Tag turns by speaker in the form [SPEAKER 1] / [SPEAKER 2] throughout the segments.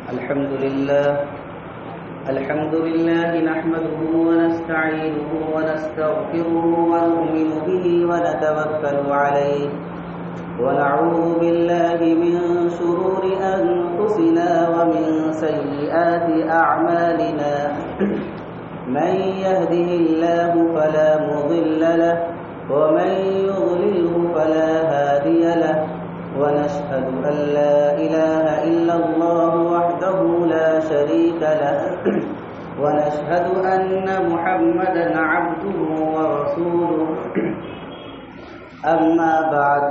[SPEAKER 1] الحمد لله نحمده ونستعينه ونستغفره ونؤمن به ونتوكل عليه ونعوذ بالله من شرور أنفسنا ومن سيئات أعمالنا من يهده الله فلا مضل له ومن يضلله فلا هادي له ونشهد أن لا إله إلا الله وحده لا شريك له ونشهد أن محمدا عبده ورسوله أما بعد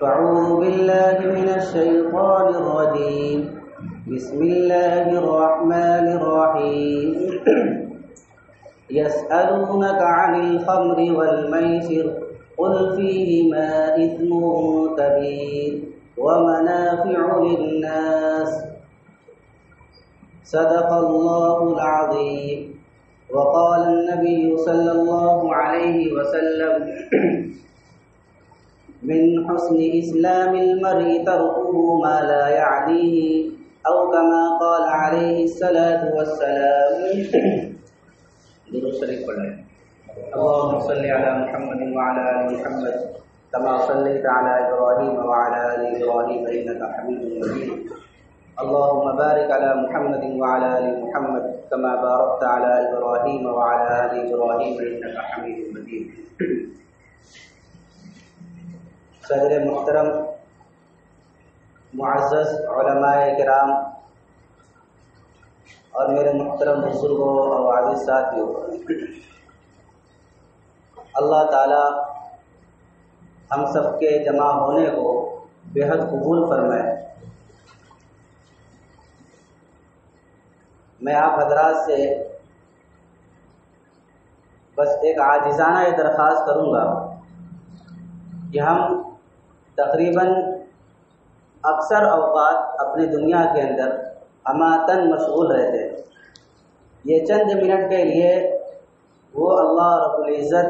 [SPEAKER 1] فأعوذ بالله من الشيطان الرجيم بسم الله الرحمن الرحيم يسألونك عن الخمر والميسر قل فيهما إثم كبير ومنافع للناس صدق الله العظيم. وقال النبي صلى الله عليه وسلم من حسن إسلام المرء تركه ما لا يعنيه أو كما قال عليه الصلاة والسلام. درود شریف پڑھیں. اللهم صل على محمد وعلى آل محمد كما صليت على إبراهيم وعلى آل إبراهيم إنك حميد مجيد. اللهم بارك على محمد وعلى آل محمد كما باركت على إبراهيم وعلى آل إبراهيم إنك حميد مجيد. صدر محترم، معزز علماء کرام اور میرے محترم بزرگوں اور عزیز ساتھیوں، اللہ تعالی ہم سب کے جمع ہونے کو بے حد قبول فرمائے. میں آپ حضرات سے بس ایک عاجزانہ یہ درخواست کروں گا کہ ہم تقریباً اکثر اوقات اپنی دنیا کے اندر اماتن مشغول رہتے ہیں. یہ چند منٹ کے لیے وہ اللہ رب العزت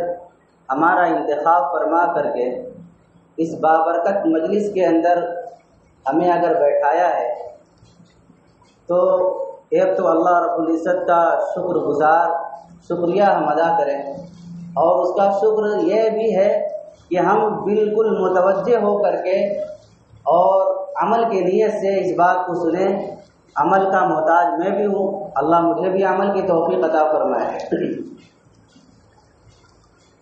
[SPEAKER 1] ہمارا انتخاب فرما کر کے اس بابرکت مجلس کے اندر ہمیں اگر بیٹھایا ہے تو ایک تو اللہ رب العزت کا شکریہ ہم ادا کریں، اور اس کا شکر یہ بھی ہے کہ ہم بالکل متوجہ ہو کر کے اور عمل کی نیت سے اس بات کو سنیں. عمل کا محتاج میں بھی ہوں، اللہ مجھے بھی عمل کی توفیق عطا فرمائے.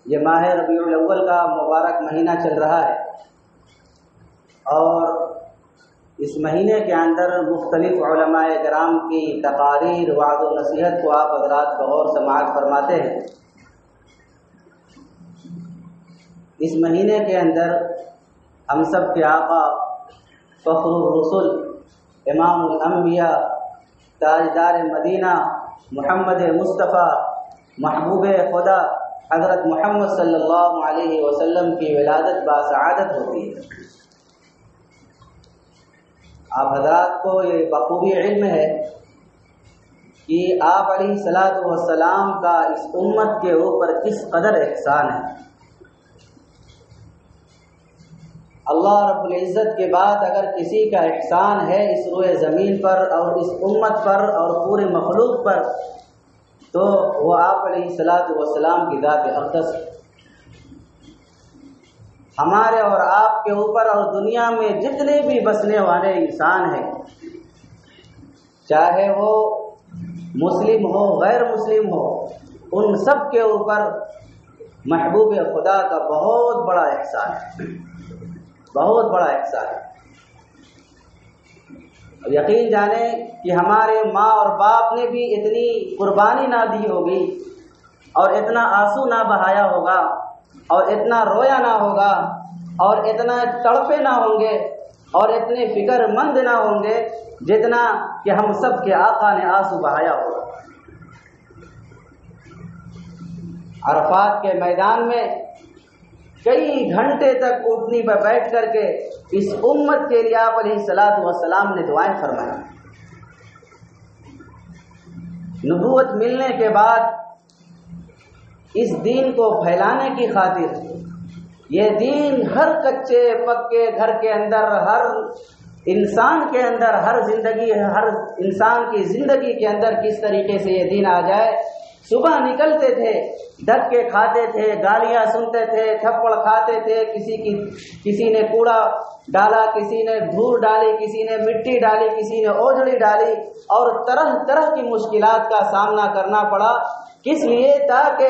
[SPEAKER 1] یہ ماہ ربیع الاول کا مبارک مہینہ چل رہا ہے، اور اس مہینے کے اندر مختلف علماء کرام کی تقاریر، وعظ و نصیحت کو آپ حضرات بغور سماعت فرماتے ہیں. اس مہینے کے اندر ہم سب کے آقا فخر الرسل، امام الانبیاء، تاجدار مدینہ، محمد مصطفیٰ، محبوب خدا حضرت محمد صلی اللہ علیہ وسلم کی ولادت باسعادت ہوتی ہے. آپ حضرات کو یہ بخوبی علم ہے کہ آپ علیہ الصلاۃ والسلام کا اس امت کے اوپر کس قدر احسان ہے. اللہ رب العزت کے بعد اگر کسی کا احسان ہے اس روئے زمین پر اور اس امت پر اور پورے مخلوق پر تو وہ آپ علیہ الصلاۃ والسلام کی ذات اقدس ہے. ہمارے اور آپ کے اوپر اور دنیا میں جتنے بھی بسنے والے انسان ہیں، چاہے وہ مسلم ہو غیر مسلم ہو، ان سب کے اوپر محبوب خدا کا بہت بڑا احسان ہے، بہت بڑا احسان ہے. یقین جانیں کہ ہمارے ماں اور باپ نے بھی اتنی قربانی نہ دی ہوگی اور اتنا آنسو نہ بہایا ہوگا اور اتنا رویا نہ ہوگا اور اتنا تڑپے نہ ہوں گے اور اتنے فکر مند نہ ہوں گے جتنا کہ ہم سب کے آقا نے آنسو بہایا ہوگا. عرفات کے میدان میں کئی گھنٹے تک اٹھنی پر بیٹھ کر کے اس امت کے لیے آپ علیہ الصلاۃ والسلام نے دعائیں فرمائی. نبوت ملنے کے بعد اس دین کو پھیلانے کی خاطر یہ دین ہر کچے پکے گھر کے اندر، ہر انسان کے اندر ہر انسان کی زندگی کے اندر کس طریقے سے یہ دین آ جائے۔ صبح نکلتے تھے، دھکے کھاتے تھے، گالیاں سنتے تھے، تھپڑ کھاتے تھے، کسی نے کوڑا ڈالا، کسی نے دھول ڈالی، کسی نے مٹی ڈالی، کسی نے اوجڑی ڈالی، اور طرح طرح کی مشکلات کا سامنا کرنا پڑا۔ کس لیے؟ تاکہ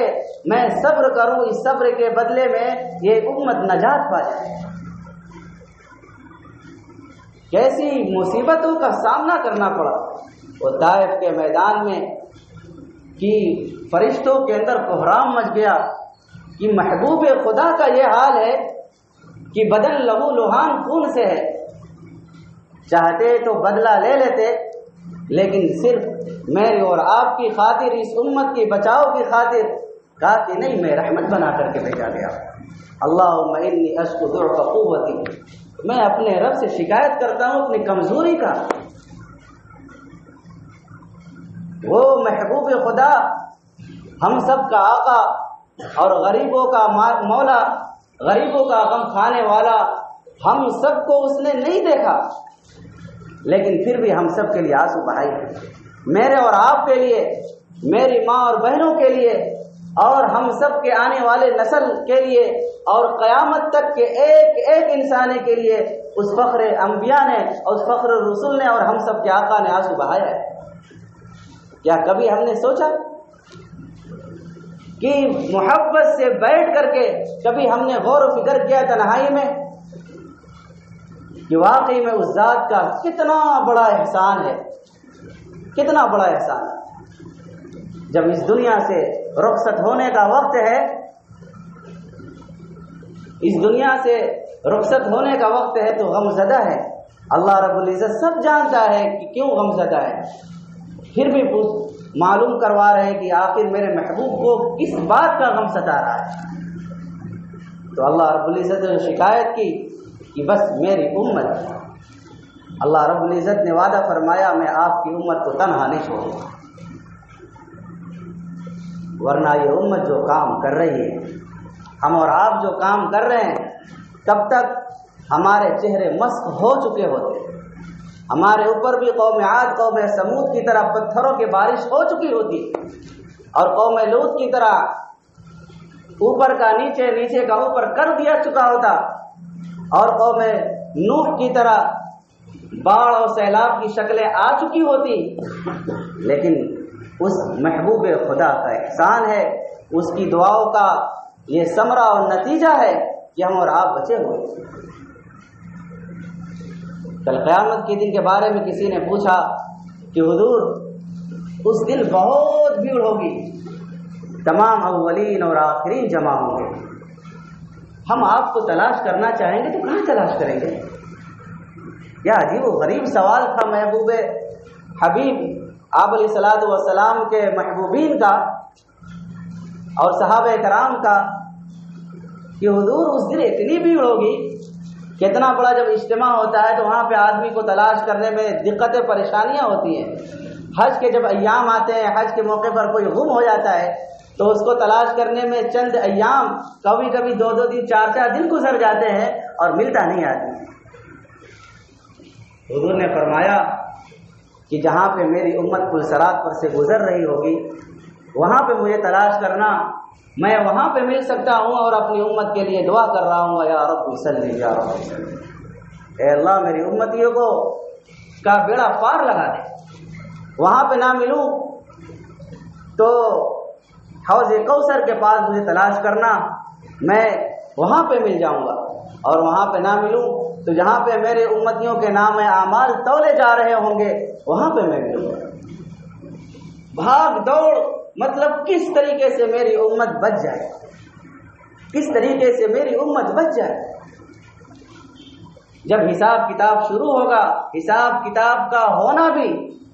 [SPEAKER 1] میں صبر کروں، اس صبر کے بدلے میں یہ امت نجات پا جائے۔ کیسی مصیبتوں کا سامنا کرنا پڑا۔ وہ طائف کے میدان میں کہ فرشتوں کے اندر کوہرام مچ گیا کہ محبوب خدا کا یہ حال ہے کہ بدن لہو لہان خون سے ہے، چاہتے تو بدلہ لے لیتے، لیکن صرف میرے اور آپ کی خاطر، اس امت کی بچاؤ کی خاطر کہا کہ نہیں، میں رحمت بنا کر کے بھیجا گیا۔ اللہم انی اشکو ضعف قوتی، میں اپنے رب سے شکایت کرتا ہوں اپنی کمزوری کا۔ وہ محبوب خدا، ہم سب کا آقا اور غریبوں کا مولا، غریبوں کا غم کھانے والا، ہم سب کو اس نے نہیں دیکھا، لیکن پھر بھی ہم سب کے لیے آنسو بہائے، میرے اور آپ کے لیے، میری ماں اور بہنوں کے لیے، اور ہم سب کے آنے والے نسل کے لیے، اور قیامت تک کے ایک ایک انسان کے لیے اس فخر انبیاء نے، اس فخر رسول نے، اور ہم سب کے آقا نے آنسو بہایا ہے۔ کیا کبھی ہم نے سوچا کہ محبت سے بیٹھ کر کے کبھی ہم نے غور و فکر کیا تنہائی میں کہ واقعی میں اس ذات کا کتنا بڑا احسان ہے، کتنا بڑا احسان ہے۔ جب اس دنیا سے رخصت ہونے کا وقت ہے، اس دنیا سے رخصت ہونے کا وقت ہے تو غم زدہ ہے۔ اللہ رب العزت سب جانتا ہے کہ کیوں غم زدہ ہے، پھر بھی معلوم کروا رہے ہیں کہ آخر میرے محبوب کو کس بات کا غم ستا رہا ہے۔ تو اللہ رب العزت نے شکایت کی کہ بس میری امت، اللہ رب العزت نے وعدہ فرمایا میں آپ کی امت کو تنہا نہیں چھوڑوں گا، ورنہ یہ امت جو کام کر رہی ہے، ہم اور آپ جو کام کر رہے ہیں، تب تک ہمارے چہرے مسخ ہو چکے ہوتے، ہمارے اوپر بھی قوم عاد، قوم سمود کی طرح پتھروں کی بارش ہو چکی ہوتی، اور قوم لوط کی طرح اوپر کا نیچے، نیچے کا اوپر کر دیا چکا ہوتا، اور قوم نوح کی طرح باڑھ اور سیلاب کی شکلیں آ چکی ہوتی، لیکن اس محبوب خدا کا احسان ہے، اس کی دعاؤں کا یہ ثمرہ اور نتیجہ ہے کہ ہم اور آپ بچے ہوئے۔ کل قیامت کے دن کے بارے میں کسی نے پوچھا کہ حضور اس دن بہت بھیڑ ہوگی، تمام اولین اور آخرین جمع ہوں گے، ہم آپ کو تلاش کرنا چاہیں گے تو کہاں تلاش کریں گے؟ کیا عجیب و غریب سوال تھا محبوب حبیب آپ علیہ الصلوۃ والسلام کے محبوبین کا اور صحابہ کرام کا کہ حضور اس دن اتنی بھیڑ ہوگی، کتنا بڑا جب اجتماع ہوتا ہے تو وہاں پہ آدمی کو تلاش کرنے میں دقتیں پریشانیاں ہوتی ہیں۔ حج کے جب ایام آتے ہیں، حج کے موقع پر کوئی گم ہو جاتا ہے تو اس کو تلاش کرنے میں چند ایام، کبھی کبھی 2 دن 4 دن گزر جاتے ہیں اور ملتا نہیں آدمی۔ حضور نے فرمایا کہ جہاں پہ میری امت پل صراط پر سے گزر رہی ہوگی وہاں پہ مجھے تلاش کرنا، میں وہاں پہ مل سکتا ہوں اور اپنی امت کے لیے دعا کر رہا ہوں، یا رب صلی یا رب صلی، اے اللہ میری امتیوں کو کا بیڑا پار لگا دے۔ وہاں پہ نہ ملوں تو حوض کوثر کے پاس مجھے تلاش کرنا، میں وہاں پہ مل جاؤں گا، اور وہاں پہ نہ ملوں تو جہاں پہ میرے امتیوں کے نام اعمال تولے جا رہے ہوں گے وہاں پہ میں ملوں گا۔ بھاگ دوڑ مطلب کس طریقے سے میری امت بچ جائے، کس طریقے سے میری امت بچ جائے۔ جب حساب کتاب شروع ہوگا، حساب کتاب کا ہونا بھی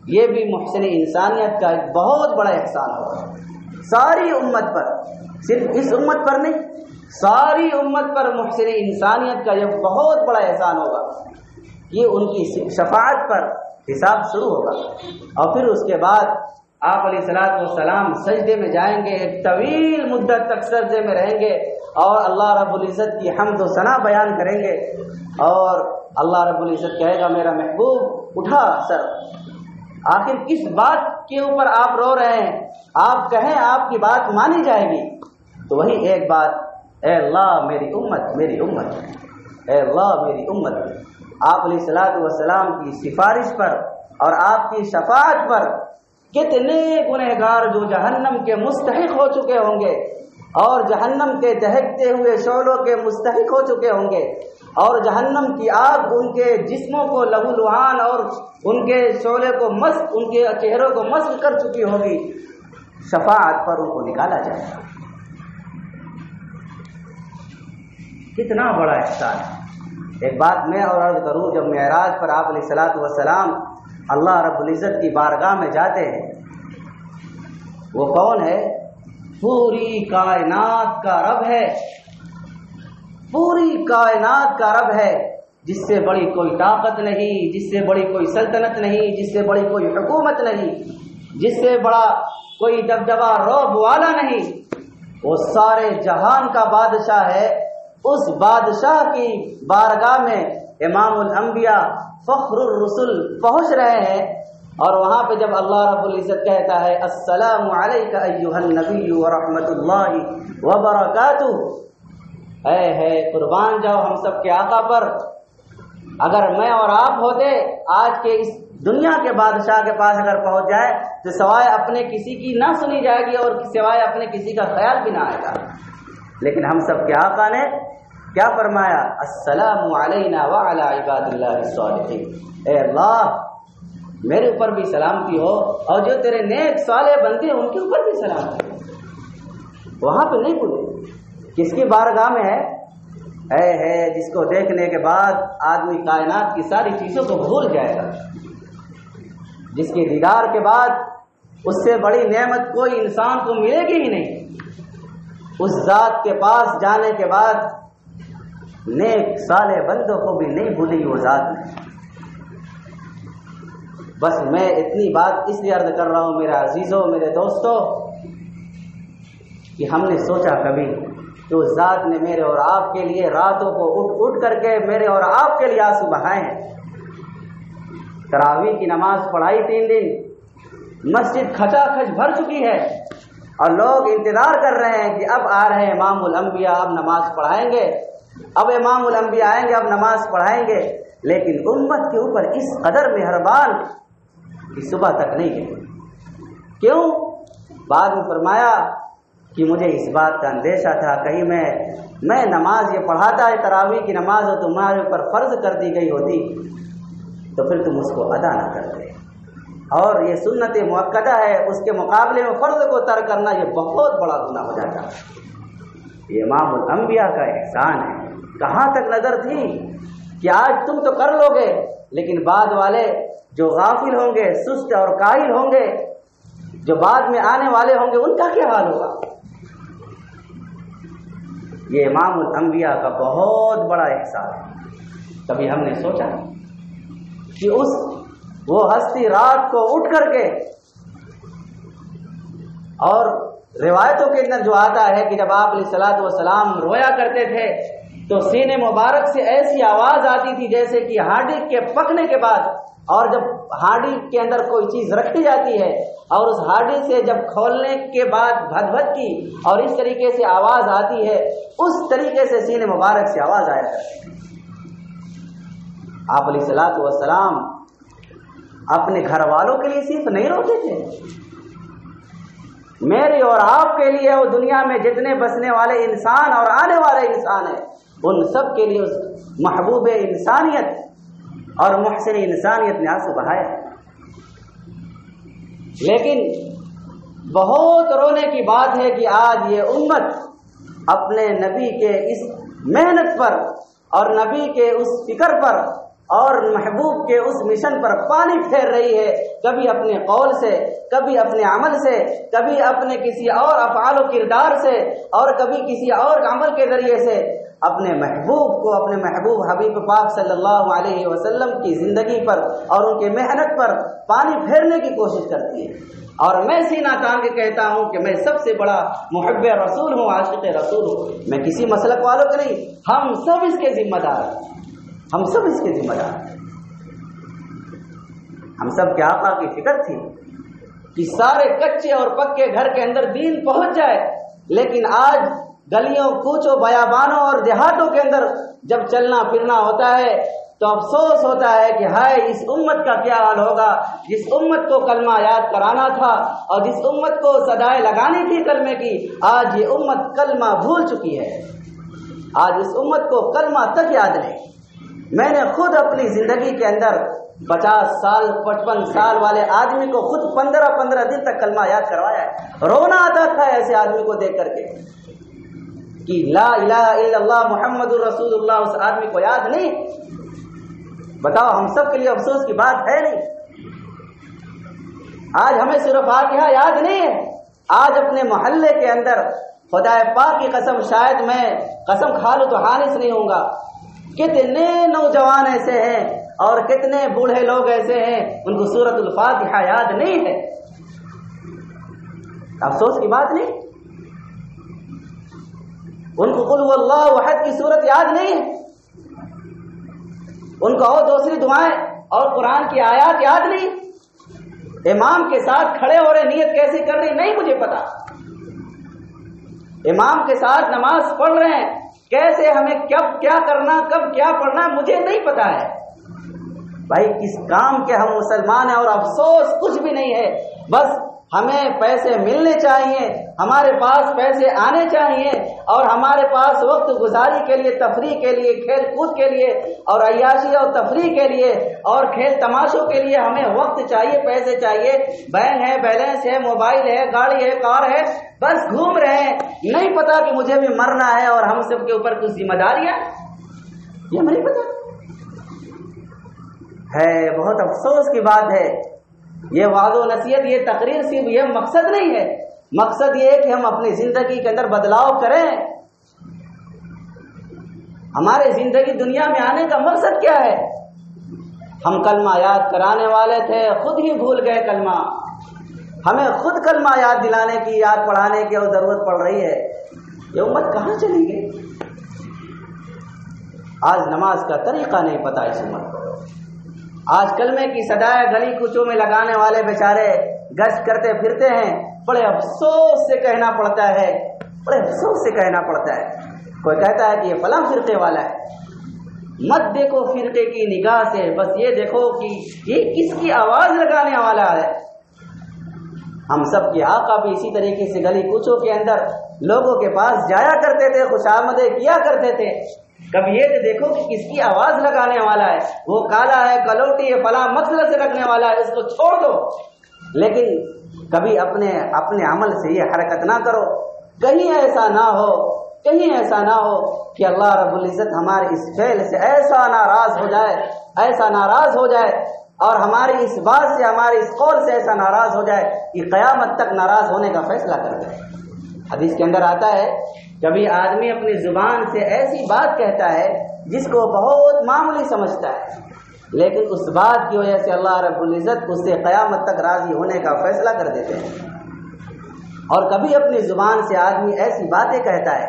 [SPEAKER 1] یہ بھی محسن انسانیت کا ایک بہت بڑا احسان ہوگا، ساری امت پر، صرف اس امت پر نہیں، ساری امت پر محسن انسانیت کا یہ بہت بڑا احسان ہوگا۔ یہ ان کی شفاعت پر حساب شروع ہوگا، اور پھر اس کے بعد آپ علیہ الصلوۃ والسلام سجدے میں جائیں گے، ایک طویل مدت تک سجدے میں رہیں گے اور اللہ رب العزت کی حمد و ثنا بیان کریں گے، اور اللہ رب العزت کہے گا میرا محبوب اٹھا سر، آخر کس بات کے اوپر آپ رو رہے ہیں؟ آپ کہیں آپ کی بات مانی جائے گی۔ تو وہی ایک بات، اے اللہ میری امت، میری امت، اے اللہ میری امت۔ آپ علیہ الصلوۃ والسلام کی سفارش پر اور آپ کی شفاعت پر کتنے گنہگار جو جہنم کے مستحق ہو چکے ہوں گے اور جہنم کے دہکتے ہوئے شعلوں کے مستحق ہو چکے ہوں گے، اور جہنم کی آگ ان کے جسموں کو لہو لہان اور ان کے شعلے کو مسک، ان کے چہروں کو مسک کر چکی ہوگی، شفاعت پر ان کو نکالا جائے گا۔ کتنا بڑا احسان ہے۔ ایک بات میں اور عرض کروں، جب معراج پر آپ علیہ الصلوۃ والسلام اللہ رب العزت کی بارگاہ میں جاتے ہیں، وہ کون ہے؟ پوری کائنات کا رب ہے، پوری کائنات کا رب ہے، جس سے بڑی کوئی طاقت نہیں، جس سے بڑی کوئی سلطنت نہیں، جس سے بڑی کوئی حکومت نہیں، جس سے بڑا کوئی دبدبہ رعب والا نہیں، وہ سارے جہان کا بادشاہ ہے۔ اس بادشاہ کی بارگاہ میں امام الانبیاء فخر الرسل پہنچ رہے ہیں، اور وہاں پہ جب اللہ رب العزت کہتا ہے السلام علیک ایھا النبی ورحمۃ اللہ وبرکاتہ، ہے قربان جاؤ ہم سب کے آقا پر، اگر میں اور آپ ہوتے آج کے اس دنیا کے بادشاہ کے پاس اگر پہنچ جائے تو سوائے اپنے کسی کی نہ سنی جائے گی اور سوائے اپنے کسی کا خیال بھی نہ آئے گا، لیکن ہم سب کے آقا نے کیا فرمایا؟ السلام علینا وعلی عباد اللہ الصالحین، اے اللہ میرے اوپر بھی سلامتی ہو اور جو تیرے نیک صالح بندے ہیں ان کے اوپر بھی سلامتی ہو۔ وہاں پہ نہیں بولے، کس کی بارگاہ میں ہے جس کو دیکھنے کے بعد آدمی کائنات کی ساری چیزوں کو بھول جائے گا، جس کے دیدار کے بعد اس سے بڑی نعمت کوئی انسان کو ملے گی ہی نہیں۔ اس ذات کے پاس جانے کے بعد نیک صالح بندوں کو بھی نہیں بھولی وہ ذات نے۔ بس میں اتنی بات اس لیے عرض کر رہا ہوں میرے عزیزوں، میرے دوستوں، کہ ہم نے سوچا کبھی کہ اس ذات نے میرے اور آپ کے لیے راتوں کو اٹھ کر کے میرے اور آپ کے لیے آنسو بہائے ہیں، تراویح کی نماز پڑھائی 3 دن، مسجد کھچا کھچ بھر چکی ہے، اور لوگ انتظار کر رہے ہیں کہ اب آ رہے ہیں امام الانبیاء، اب نماز پڑھائیں گے، اب امام الانبیاء آئیں گے، اب نماز پڑھائیں گے، لیکن امت کے اوپر اس قدر مہربان کہ صبح تک نہیں گئے۔ کیوں؟ بعد میں فرمایا کہ مجھے اس بات کا اندیشہ تھا کہیں میں نماز یہ پڑھاتا ہے تراویح کی نماز اور تمہارے اوپر فرض کر دی گئی ہوتی تو پھر تم اس کو ادا نہ کرتے، اور یہ سنت مؤکدہ ہے، اس کے مقابلے میں فرض کو ترک کرنا یہ بہت بڑا گناہ ہو جاتا ہے۔ یہ امام الانبیاء کا احسان ہے۔ کہاں تک نظر تھی کہ آج تم تو کر لو گے، لیکن بعد والے جو غافل ہوں گے، سست اور کاہل ہوں گے، جو بعد میں آنے والے ہوں گے، ان کا کیا حال ہوگا؟ یہ امام الانبیاء کا بہت بڑا احسان ہے۔ کبھی ہم نے سوچا کہ وہ ہستی رات کو اٹھ کر کے، اور روایتوں کے اندر جو آتا ہے کہ جب آپ علیہ الصلوۃ والسلام رویا کرتے تھے تو سینے مبارک سے ایسی آواز آتی تھی جیسے کہ ہانڈی کے پکنے کے بعد، اور جب ہانڈی کے اندر کوئی چیز رکھی جاتی ہے اور اس ہانڈی سے جب کھولنے کے بعد بھد بھد کی اور اس طریقے سے آواز آتی ہے، اس طریقے سے سینے مبارک سے آواز آیا کرتی ہے۔ آپ علیہ الصلوۃ والسلام اپنے گھر والوں کے لیے صرف نہیں روتے تھے، میرے اور آپ کے لیے، وہ دنیا میں جتنے بسنے والے انسان اور آنے والے انسان ہیں ان سب کے لیے اس محبوب انسانیت اور محسن انسانیت نے آنسو بہائے۔ لیکن بہت رونے کی بات ہے کہ آج یہ امت اپنے نبی کے اس محنت پر اور نبی کے اس فکر پر اور محبوب کے اس مشن پر پانی پھیر رہی ہے، کبھی اپنے قول سے، کبھی اپنے عمل سے، کبھی اپنے کسی اور افعال و کردار سے، اور کبھی کسی اور عمل کے ذریعے سے اپنے محبوب کو، اپنے محبوب حبیب پاک صلی اللہ علیہ وسلم کی زندگی پر اور ان کی محنت پر پانی پھیرنے کی کوشش کرتی ہے۔ اور میں سینہ تان کے کہتا ہوں کہ میں سب سے بڑا محب رسول ہوں، عاشق رسول ہوں، میں کسی مسلک والوں کے نہیں، ہم سب اس کے ذمہ دار ہیں، ہم سب اس کے ذمہ دار ہیں۔ ہم سب کے آقا کی فکر تھی کہ سارے کچے اور پکے گھر کے اندر دین پہنچ جائے، لیکن آج گلیوں، کوچوں، بیابانوں اور دیہاتوں کے اندر جب چلنا پھرنا ہوتا ہے تو افسوس ہوتا ہے کہ ہائے اس امت کا کیا حال ہوگا، جس امت کو کلمہ یاد کرانا تھا اور جس امت کو صدائے لگانی تھی کلمے کی، آج یہ امت کلمہ بھول چکی ہے، آج اس امت کو کلمہ تک یاد نہیں۔ میں نے خود اپنی زندگی کے اندر 50 سال 55 سال والے آدمی کو خود 15 دن تک کلمہ یاد کروایا ہے۔ رونا آتا تھا ایسے آدمی کو دیکھ کر کے کہ لا الہ الا اللہ محمد الرسول اللہ، اس آدمی کو یاد نہیں۔ بتاؤ، ہم سب کے لیے افسوس کی بات ہے نہیں؟ آج ہمیں صرف فاتحہ یاد نہیں ہے، آج اپنے محلے کے اندر خدا پاک کی قسم، شاید میں قسم کھا لوں تو حانث نہیں ہوں گا، کتنے نوجوان ایسے ہیں اور کتنے بوڑھے لوگ ایسے ہیں ان کو سورۃ الفاتحہ یاد نہیں ہے۔ افسوس کی بات نہیں، ان کو قل واللہ احد کی سورت یاد نہیں ہے، ان کو اور دوسری دعائیں اور قرآن کی آیات یاد نہیں، امام کے ساتھ کھڑے ہو رہے نیت کیسے کر رہی نہیں مجھے پتا، امام کے ساتھ نماز پڑھ رہے ہیں کیسے، ہمیں کب کیا کرنا، کب کیا پڑھنا مجھے نہیں پتا ہے۔ بھائی کس کام کے ہم مسلمان ہیں، اور افسوس کچھ بھی نہیں ہے، بس ہمیں پیسے ملنے چاہیے، ہمارے پاس پیسے آنے چاہیے، اور ہمارے پاس وقت گزاری کے لیے، تفریح کے لیے، کھیل کود کے لیے اور عیاشی اور تفریح کے لیے اور کھیل تماشوں کے لیے ہمیں وقت چاہیے، پیسے چاہیے، بینک ہے، بیلنس ہے، موبائل ہے، گاڑی ہے، کار ہے، بس گھوم رہے ہیں، نہیں پتا کہ مجھے بھی مرنا ہے اور ہم سب کے اوپر کچھ ذمہ داریاں، یہ ہمیں نہیں پتا ہے۔ بہت افسوس کی بات ہے۔ یہ وعظ و نصیحت، یہ تقریر صرف یہ مقصد نہیں ہے، مقصد یہ ہے کہ ہم اپنی زندگی کے اندر بدلاؤ کریں۔ ہمارے زندگی دنیا میں آنے کا مقصد کیا ہے؟ ہم کلمہ یاد کرانے والے تھے، خود ہی بھول گئے کلمہ، ہمیں خود کلمہ یاد دلانے کی، یاد پڑھانے کی اور ضرورت پڑ رہی ہے۔ یہ امت کہاں چلی گئی؟ آج نماز کا طریقہ نہیں پتا اس امت کو، آج کلمے کی صدائے گلی کوچوں میں لگانے والے بیچارے گشت کرتے پھرتے ہیں، بڑے افسوس سے کہنا پڑتا ہے، بڑے افسوس سے کہنا پڑتا ہے۔ کوئی کہتا ہے کہ یہ فلاں فرقے والا ہے، مت دیکھو فرقے کی نگاہ سے، بس یہ دیکھو کہ یہ کس کی آواز لگانے والا ہے۔ ہم سب کے آقا بھی اسی طریقے سے گلی کوچوں کے اندر لوگوں کے پاس جایا کرتے تھے، خوشامدیں کیا کرتے تھے، کبھی یہ تو دیکھو کہ کس کی آواز لگانے والا ہے، وہ کالا ہے، کلوٹی ہے، فلاں مقصد سے رکھنے والا ہے، اس کو چھوڑ دو۔ لیکن کبھی اپنے عمل سے یہ حرکت نہ کرو، کہیں ایسا نہ ہو، کہیں ایسا نہ ہو کہ اللہ رب العزت ہمارے اس فعل سے ایسا ناراض ہو جائے، ایسا ناراض ہو جائے، اور ہماری اس بات سے، ہمارے اس قول سے ایسا ناراض ہو جائے کہ قیامت تک ناراض ہونے کا فیصلہ کر دے۔ حدیث کے اندر آتا ہے کبھی آدمی اپنی زبان سے ایسی بات کہتا ہے جس کو بہت معمولی سمجھتا ہے، لیکن اس بات کی وجہ سے اللہ رب العزت اس سے قیامت تک راضی ہونے کا فیصلہ کر دیتے ہیں۔ اور کبھی اپنی زبان سے آدمی ایسی باتیں کہتا ہے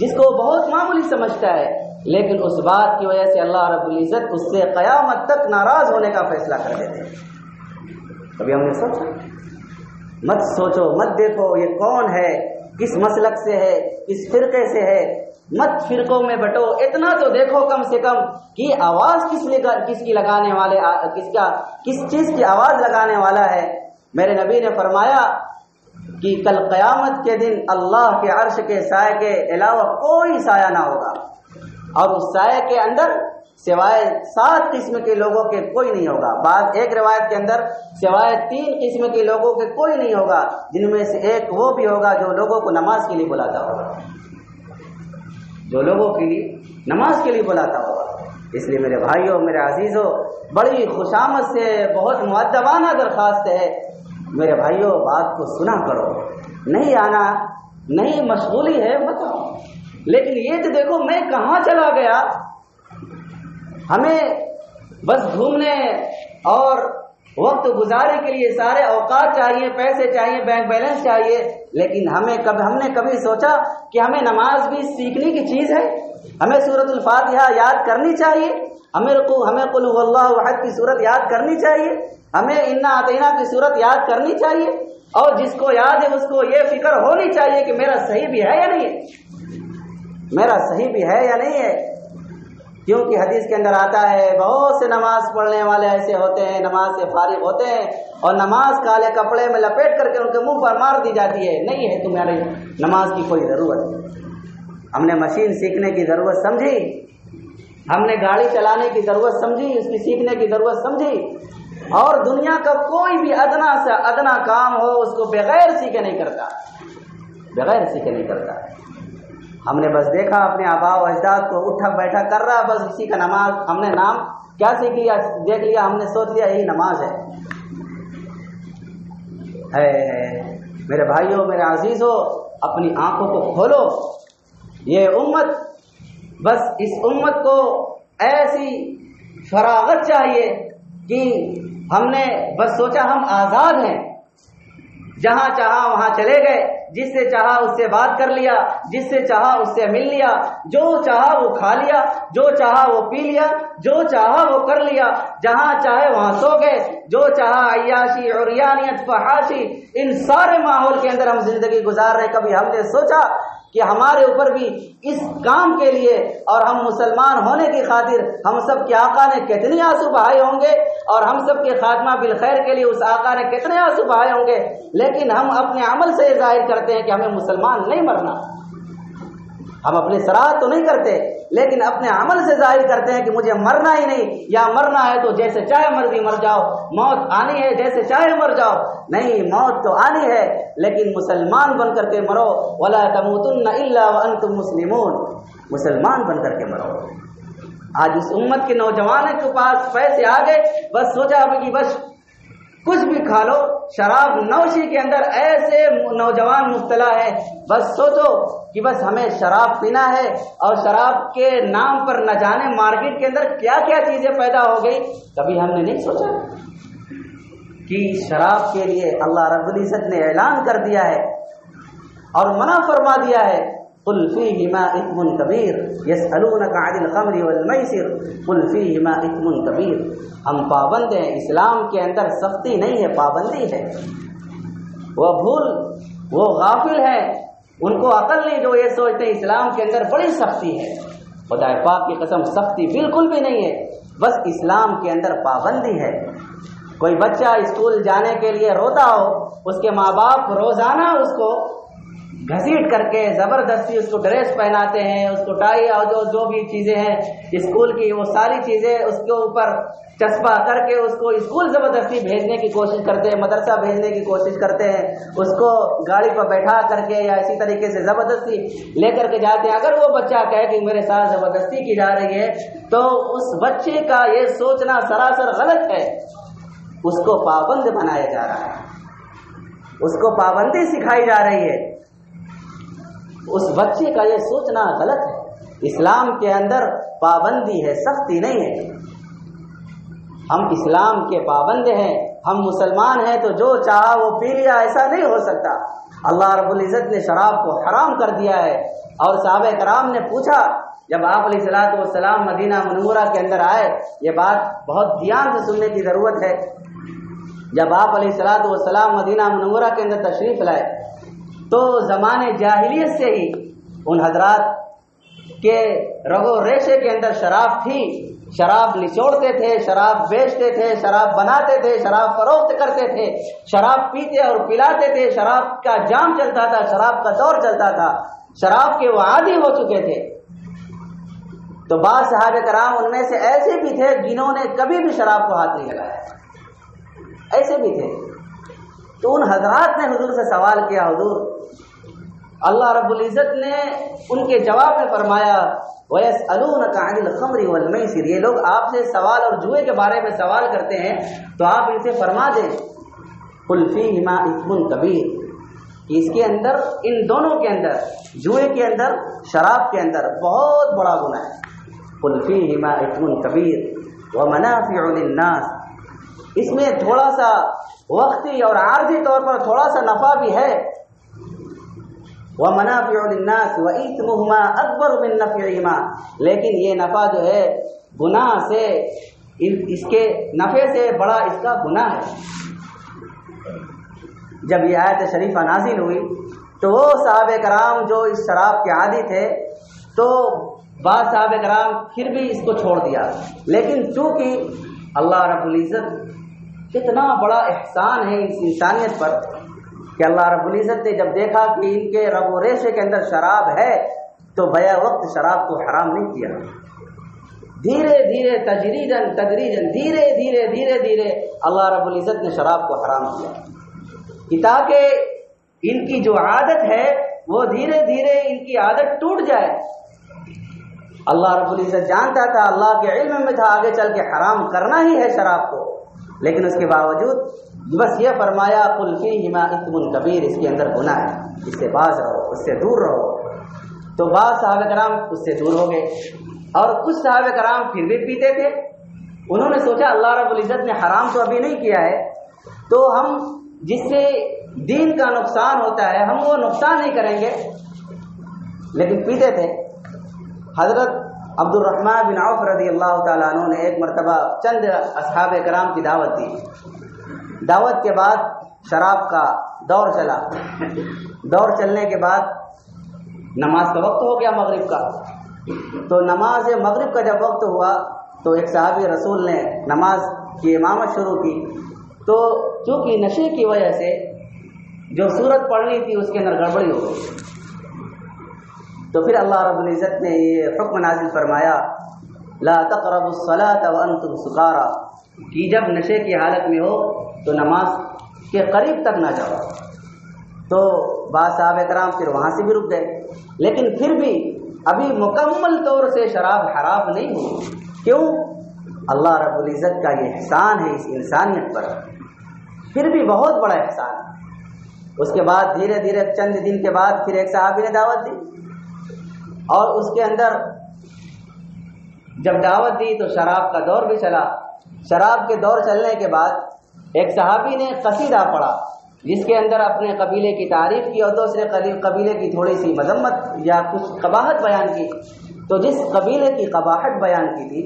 [SPEAKER 1] جس کو بہت معمولی سمجھتا ہے، لیکن اس بات کی وجہ سے اللہ رب العزت اس سے قیامت تک ناراض ہونے کا فیصلہ کر دیتے ہیں۔ کبھی ہم نے سوچا؟ مت سوچو، مت دیکھو یہ کون ہے، کس مسلک سے ہے، کس فرقے سے ہے، مت فرقوں میں بٹو، اتنا تو دیکھو کم سے کم کہ آواز کس کی لگانے والے، کس چیز کی آواز لگانے والا ہے۔ میرے نبی نے فرمایا کہ کل قیامت کے دن اللہ کے عرش کے سائے کے علاوہ کوئی سایہ نہ ہوگا، اور اس سائے کے اندر سوائے 7 قسم کے لوگوں کے کوئی نہیں ہوگا۔ بعد ایک روایت کے اندر سوائے 3 قسم کے لوگوں کے کوئی نہیں ہوگا، جن میں سے ایک وہ بھی ہوگا جو لوگوں کو نماز کے لیے بلاتا ہوگا، جو لوگوں کے لیے نماز کے لیے بلاتا ہوگا۔ اس لیے میرے بھائیوں، میرے عزیزوں، بڑی خوشامد سے بہت مؤدبانہ درخواست ہے، میرے بھائیوں بات کو سنا کرو، نہیں آنا، نہیں مشغولی ہے مت آؤ، لیکن یہ تو دیکھو میں کہاں چلا گیا، ہمیں بس گھومنے اور وقت گزارے کے لیے سارے اوقات چاہیے، پیسے چاہیے، بینک بیلنس چاہیے، لیکن ہم نے کبھی سوچا کہ ہمیں نماز بھی سیکھنے کی چیز ہے، ہمیں سورۃ الفاتحہ یاد کرنی چاہیے، ہمیں قل هو اللہ احد کی سورت یاد کرنی چاہیے، ہمیں انا اعطیناک کی سورت یاد کرنی چاہیے، اور جس کو یاد ہے اس کو یہ فکر ہونی چاہیے کہ میرا صحیح بھی ہے یا نہیں ہے، میرا صحیح بھی ہے یا نہیں ہے، کیونکہ حدیث کے اندر آتا ہے بہت سے نماز پڑھنے والے ایسے ہوتے ہیں، نماز سے فارغ ہوتے ہیں اور نماز کالے کپڑے میں لپیٹ کر کے ان کے منہ پر مار دی جاتی ہے، نہیں ہے تمہاری نماز کی کوئی ضرورت، ہم نے مشین سیکھنے کی ضرورت سمجھی، ہم نے گاڑی چلانے کی ضرورت سمجھی، اس کی سیکھنے کی ضرورت سمجھی، اور دنیا کا کوئی بھی ادنا سے ادنا کام ہو اس کو بغیر سیکھے نہیں کرتا، بغیر سیکھے نہیں کرتا۔ ہم نے بس دیکھا اپنے آباء و اجداد کو اٹھا بیٹھا کر رہا، بس اسی کا نماز ہم نے نام کیا سیکھ لیا، دیکھ لیا، ہم نے سوچ لیا یہی نماز ہے۔ میرے بھائیوں، میرے عزیزوں، اپنی آنکھوں کو کھولو، یہ امت، بس اس امت کو ایسی فراغت چاہیے کہ ہم نے بس سوچا ہم آزاد ہیں، جہاں چاہا وہاں چلے گئے، جس سے چاہا اس سے بات کر لیا، جس سے چاہا اس سے مل لیا، جو چاہا وہ کھا لیا، جو چاہا وہ پی لیا، جو چاہا وہ کر لیا، جہاں چاہے وہاں سو گئے، جو چاہا عیاشی، عریانیت، فحاشی، ان سارے ماحول کے اندر ہم زندگی گزار رہے۔ کبھی ہم نے سوچا کہ ہمارے اوپر بھی اس کام کے لیے اور ہم مسلمان ہونے کی خاطر ہم سب کے آقا نے کتنے آنسو بہائے ہوں گے، اور ہم سب کے خاتمہ بالخیر کے لیے اس آقا نے کتنے آنسو بہائے ہوں گے، لیکن ہم اپنے عمل سے یہ ظاہر کرتے ہیں کہ ہمیں مسلمان نہیں مرنا، ہم اپنے صراحت تو نہیں کرتے لیکن اپنے عمل سے ظاہر کرتے ہیں کہ مجھے مرنا ہی نہیں، یا مرنا ہے تو جیسے چاہے مرضی مر جاؤ، موت آنی ہے جیسے چاہے مر جاؤ، نہیں موت تو آنی ہے لیکن مسلمان بن کر کے مرو، ولا تموتن الا وانتم مسلمون، مسلمان بن کر کے مرو۔ آج اس امت کے نوجوانوں کے پاس پیسے آ گئے، بس سوچا کہ بس کچھ بھی کھا لو، شراب نوشی کے اندر ایسے نوجوان مبتلا ہے، بس سوچو کہ بس ہمیں شراب پینا ہے، اور شراب کے نام پر نہ جانے مارکیٹ کے اندر کیا کیا چیزیں پیدا ہو گئی، کبھی ہم نے نہیں سوچا کہ شراب کے لیے اللہ رب العزت نے اعلان کر دیا ہے اور منع فرما دیا ہے، قل فیہما اثم کبیر یسألونک عن الخمر والمیسر قل فیہما اثم کبیر۔ ہم پابند ہیں، اسلام کے اندر سختی نہیں ہے، پابندی ہے۔ وہ غافل ہیں، ان کو عقل نہیں جو یہ سوچتے ہیں اسلام کے اندر بڑی سختی ہے، خدا پاک کی قسم سختی بالکل بھی نہیں ہے، بس اسلام کے اندر پابندی ہے۔ کوئی بچہ اسکول جانے کے لیے روتا ہو، اس کے ماں باپ روزانہ اس کو گھسیٹ کر کے زبردستی اس کو ڈریس پہناتے ہیں، اس کو ٹائی اور جو بھی چیزیں ہیں اسکول کی، وہ ساری چیزیں اس کے اوپر چسپا کر کے اس کو اسکول زبردستی بھیجنے کی کوشش کرتے ہیں، مدرسہ بھیجنے کی کوشش کرتے ہیں، اس کو گاڑی پر بیٹھا کر کے یا اسی طریقے سے زبردستی لے کر کے جاتے ہیں۔ اگر وہ بچہ کہے کہ میرے ساتھ زبردستی کی جا رہی ہے تو اس بچے کا یہ سوچنا سراسر غلط ہے، اس کو پابند بنایا جا رہا ہے، اس کو پابندی سکھائی جا رہی ہے، اس بچے کا یہ سوچنا غلط ہے۔ اسلام کے اندر پابندی ہے، سختی نہیں ہے۔ ہم اسلام کے پابند ہیں، ہم مسلمان ہیں تو جو چاہا وہ پی لیا، ایسا نہیں ہو سکتا۔ اللہ رب العزت نے شراب کو حرام کر دیا ہے، اور صحابہ کرام نے پوچھا جب آپ علیہ الصلوۃ والسلام مدینہ منورہ کے اندر آئے، یہ بات بہت دھیان سے سننے کی ضرورت ہے، جب آپ علیہ الصلوۃ والسلام مدینہ منورہ کے اندر تشریف لائے تو زمانے جاہلیت سے ہی ان حضرات کے رگو ریشے کے اندر شراب تھی، شراب نچوڑتے تھے، شراب بیچتے تھے، شراب بناتے تھے، شراب فروخت کرتے تھے، شراب پیتے اور پلاتے تھے، شراب کا جام چلتا تھا، شراب کا دور چلتا تھا، شراب کے وہ عادی ہو چکے تھے۔ تو بعض صحابہ کرام ان میں سے ایسے بھی تھے جنہوں نے کبھی بھی شراب کو ہاتھ نہیں لگایا، ایسے بھی تھے۔ تو ان حضرات نے حضور سے سوال کیا، حضور اللہ رب العزت نے ان کے جواب میں فرمایا وَيَسْأَلُونَكَ عَنِ الْخَمْرِ وَالْمَيْسِرِ، یہ لوگ آپ سے سوال اور جوئے کے بارے میں سوال کرتے ہیں تو آپ ان سے فرما دیں قُلْ فِيهِمَا إِثْمٌ كَبِيرٌ، کہ اس کے اندر، ان دونوں کے اندر، جوئے کے اندر، شراب کے اندر بہت بڑا گناہ ہے۔ قُلْ فِيهِمَا إِثْمٌ كَبِيرٌ وَمَنَافِعُ لِلنَّاسِ، اس میں تھوڑا سا وقتی اور عارضی طور پر تھوڑا سا نفع بھی ہے۔ وَمَنَافِعُ لِلنَّاسِ وَإِثْمُهُمَا أَكْبَرُ مِن نَّفْعِهِمَا، لیکن یہ نفع جو ہے گناہ سے، اس کے نفع سے بڑا اس کا گناہ ہے۔ جب یہ آیت شریفہ نازل ہوئی تو وہ صحابہ کرام جو اس شراب کے عادی تھے، تو بعض صحابہ کرام پھر بھی اس کو چھوڑ دیا، لیکن چونکہ اللہ رب العزت کتنا بڑا احسان ہے اس انسانیت پر کہ اللہ رب العزت نے جب دیکھا کہ ان کے رگ و ریشے کے اندر شراب ہے تو بیع وقت شراب کو حرام نہیں کیا، دھیرے دھیرے تدریجاً دھیرے دھیرے اللہ رب العزت نے شراب کو حرام کیا، تاکہ ان کی جو عادت ہے وہ دھیرے دھیرے ان کی عادت ٹوٹ جائے۔ اللہ رب العزت جانتا تھا، اللہ کے علم میں تھا آگے چل کے حرام کرنا ہی ہے شراب کو، لیکن اس کے باوجود بس یہ فرمایا قُلْ فِيهِمَا إِثْمٌ كَبِيرٌ، اس کے اندر گناہ ہے، اس سے باز رہو، اس سے دور رہو۔ تو بعض صحابہ کرام اس سے دور ہو گئے، اور کچھ صحابہ کرام پھر بھی پیتے تھے۔ انہوں نے سوچا اللہ رب العزت نے حرام تو ابھی نہیں کیا ہے، تو ہم جس سے دین کا نقصان ہوتا ہے ہم وہ نقصان نہیں کریں گے، لیکن پیتے تھے۔ حضرت عبد الرحمن بن عوف رضی اللہ تعالیٰ عنہ نے ایک مرتبہ چند اصحاب کرام کی دعوت دی، دعوت کے بعد شراب کا دور چلا، دور چلنے کے بعد نماز کا وقت ہو گیا مغرب کا، تو نماز مغرب کا جب وقت ہوا تو ایک صحابی رسول نے نماز کی امامت شروع کی، تو چونکہ نشے کی وجہ سے جو سورت پڑھنی تھی اس کے اندر گڑبڑی ہو گئی، تو پھر اللہ رب العزت نے یہ حکم نازل فرمایا لا تقربوا الصلاة وانتم سکارى، کہ جب نشے کی حالت میں ہو تو نماز کے قریب تک نہ جاؤ۔ تو بعض صحابہ کرام پھر وہاں سے بھی رک گئے، لیکن پھر بھی ابھی مکمل طور سے شراب حرام نہیں ہوئی۔ کیوں؟ اللہ رب العزت کا یہ احسان ہے اس انسانیت پر، پھر بھی بہت بڑا احسان۔ اس کے بعد دھیرے دھیرے چند دن کے بعد پھر ایک صحابی نے دعوت دی، اور اس کے اندر جب دعوت دی تو شراب کا دور بھی چلا۔ شراب کے دور چلنے کے بعد ایک صحابی نے قصیدہ پڑھا جس کے اندر اپنے قبیلے کی تعریف کی اور دوسرے قبیلے کی تھوڑی سی مذمت یا کچھ قباحت بیان کی۔ تو جس قبیلے کی قباحت بیان کی تھی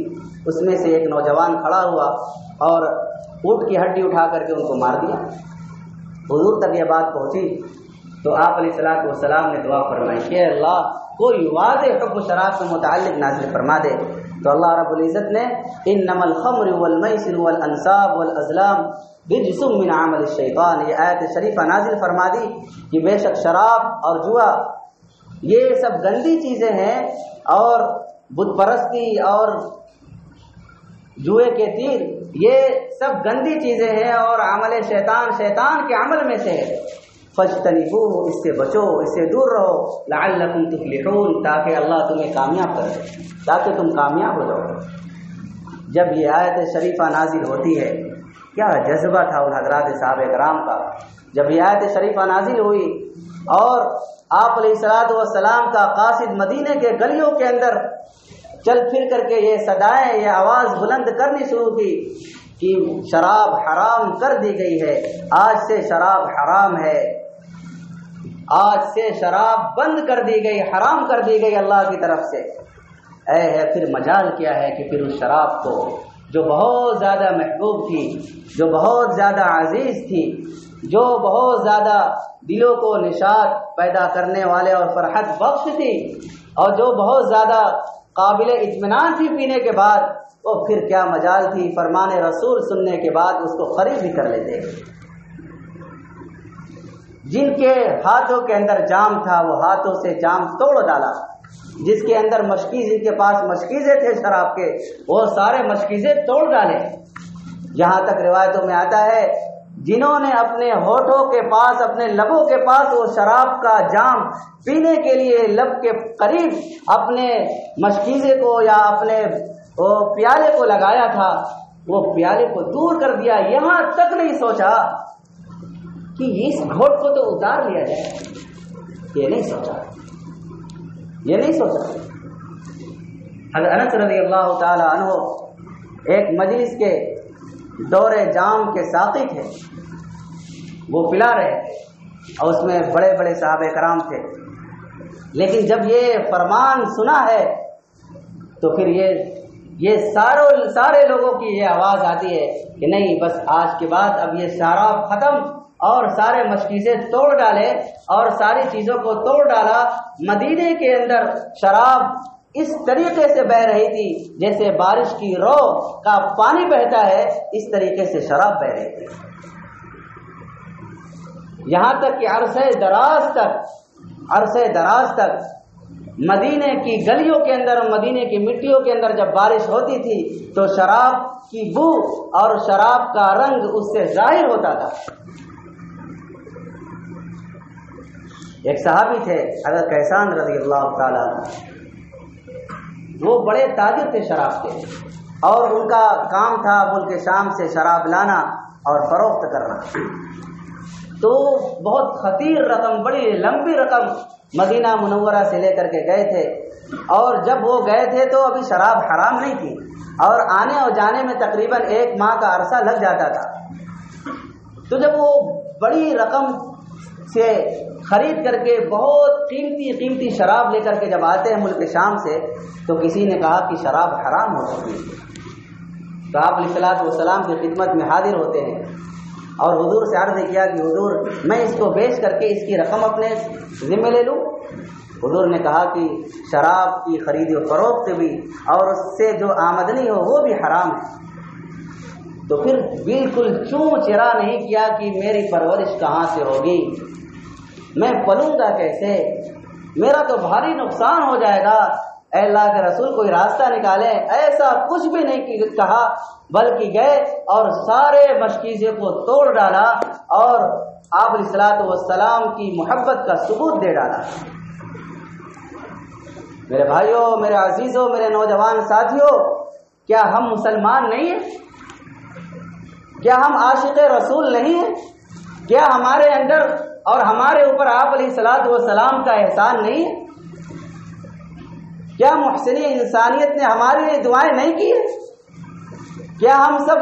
[SPEAKER 1] اس میں سے ایک نوجوان کھڑا ہوا اور اونٹ کی ہڈی اٹھا کر کے ان کو مار دیا۔ حضور تک یہ بات پہنچی تو آپ علیہ السلام نے دعا فرمائی کہ اللہ کوئی واضح حکم شراب سے متعلق نازل فرما دے، تو اللہ رب العزت نے انما الخمر والمیسر والانصاب والازلام رجس من عمل الشیطان، یہ آیت شریفہ نازل فرما دی کہ بے شک شراب اور جوا یہ سب گندی چیزیں ہیں، اور بت پرستی اور جوئے کے تیر یہ سب گندی چیزیں ہیں اور عمل شیطان کے عمل میں سے ہے۔ فاجتنبوہ، اس سے بچو، اس سے دور رہو، لعلکم تفلحون، تاکہ اللہ تمہیں کامیاب کرے، تاکہ تم کامیاب ہو جاؤ۔ جب یہ آیت شریفہ نازل ہوتی ہے کیا جذبہ تھا ان حضرات صحابہ کرام کا، جب یہ آیت شریفہ نازل ہوئی اور آپ علیہ السلام کا قاصد مدینے کے گلیوں کے اندر چل پھر کر کے یہ صدائیں، یہ آواز بلند کرنی شروع کی کہ شراب حرام کر دی گئی ہے، آج سے شراب حرام ہے، آج سے شراب بند کر دی گئی، حرام کر دی گئی اللہ کی طرف سے۔ پھر مجال کیا ہے کہ پھر اس شراب کو جو بہت زیادہ محبوب تھی، جو بہت زیادہ عزیز تھی، جو بہت زیادہ دلوں کو نشاط پیدا کرنے والے اور فرحت بخش تھی، اور جو بہت زیادہ قابل اطمینان تھی پینے کے بعد، وہ پھر کیا مجال تھی فرمان رسول سننے کے بعد اس کو خرید بھی کر لیتے۔ جن کے ہاتھوں کے اندر جام تھا وہ ہاتھوں سے جام توڑ ڈالا، جس کے اندر جن کے پاس مشکیزیں تھے شراب کے وہ سارے مشکیزیں توڑ ڈالے۔ یہاں تک روایتوں میں آتا ہے جنہوں نے اپنے ہونٹوں کے پاس، اپنے لبوں کے پاس وہ شراب کا جام پینے کے لیے لب کے قریب اپنے مشکیزے کو یا اپنے وہ پیالے کو لگایا تھا، وہ پیالے کو دور کر دیا، یہاں تک نہیں سوچا کہ اس گھوٹ کو تو اتار لیا جائے، یہ نہیں سوچا۔ حضرت انس رضی اللہ تعالی عنہ ایک مجلس کے دور جام کے ساقی تھے، وہ پلا رہے تھے اور اس میں بڑے بڑے صحابہ کرام تھے، لیکن جب یہ فرمان سنا ہے تو پھر یہ سارے لوگوں کی یہ آواز آتی ہے کہ نہیں، بس آج کے بعد اب یہ شراب ختم، اور سارے مشکیزیں توڑ ڈالے اور ساری چیزوں کو توڑ ڈالا۔ مدینے کے اندر شراب اس طریقے سے بہ رہی تھی جیسے بارش کی رو کا پانی بہتا ہے، اس طریقے سے شراب بہ رہی تھی، یہاں تک کہ عرصے دراز تک مدینے کی گلیوں کے اندر، مدینے کی مٹیوں کے اندر جب بارش ہوتی تھی تو شراب کی بو اور شراب کا رنگ اس سے ظاہر ہوتا تھا۔ ایک صحابی تھے حضرت کیسان رضی اللہ تعالیٰ عنہ، وہ بڑے تاجر تھے شراب کے، اور ان کا کام تھا ملک شام سے شراب لانا اور فروخت کرنا۔ تو بہت خطیر رقم، بڑی لمبی رقم مدینہ منورہ سے لے کر کے گئے تھے، اور جب وہ گئے تھے تو ابھی شراب حرام نہیں تھی، اور آنے اور جانے میں تقریباً 1 ماہ کا عرصہ لگ جاتا تھا۔ تو جب وہ بڑی رقم سے خرید کر کے بہت قیمتی شراب لے کر کے جب آتے ہیں ملک شام سے، تو کسی نے کہا کہ شراب حرام ہو سکتی ہے، تو آپ علیہ الصلوۃ والسلام کی خدمت میں حاضر ہوتے ہیں اور حضور سے عرض کیا کہ حضور میں اس کو بیچ کر کے اس کی رقم اپنے ذمہ لے لوں؟ حضور نے کہا کہ شراب کی خرید و فروخت بھی اور اس سے جو آمدنی ہو وہ بھی حرام ہے۔ تو پھر بالکل چوں چرا نہیں کیا کہ میری پرورش کہاں سے ہوگی، میں پلوں گا کیسے، میرا تو بھاری نقصان ہو جائے گا، اے اللہ کے رسول کوئی راستہ نکالے۔ ایسا کچھ بھی نہیں کہا، بلکہ گئے اور سارے مشکیزے کو توڑ ڈالا اور آپ علیہ الصلوۃ والسلام کی محبت کا ثبوت دے ڈالا۔ میرے بھائیوں، میرے عزیزوں، میرے نوجوان ساتھیوں، کیا ہم مسلمان نہیں ہیں؟ کیا ہم عاشق رسول نہیں ہیں؟ کیا ہمارے اندر اور ہمارے اوپر آپ علیہ الصلوۃ والسلام کا احسان نہیں ہے؟ کیا محسنی انسانیت نے ہمارے لیے دعائیں نہیں کی ہیں؟ کیا ہم سب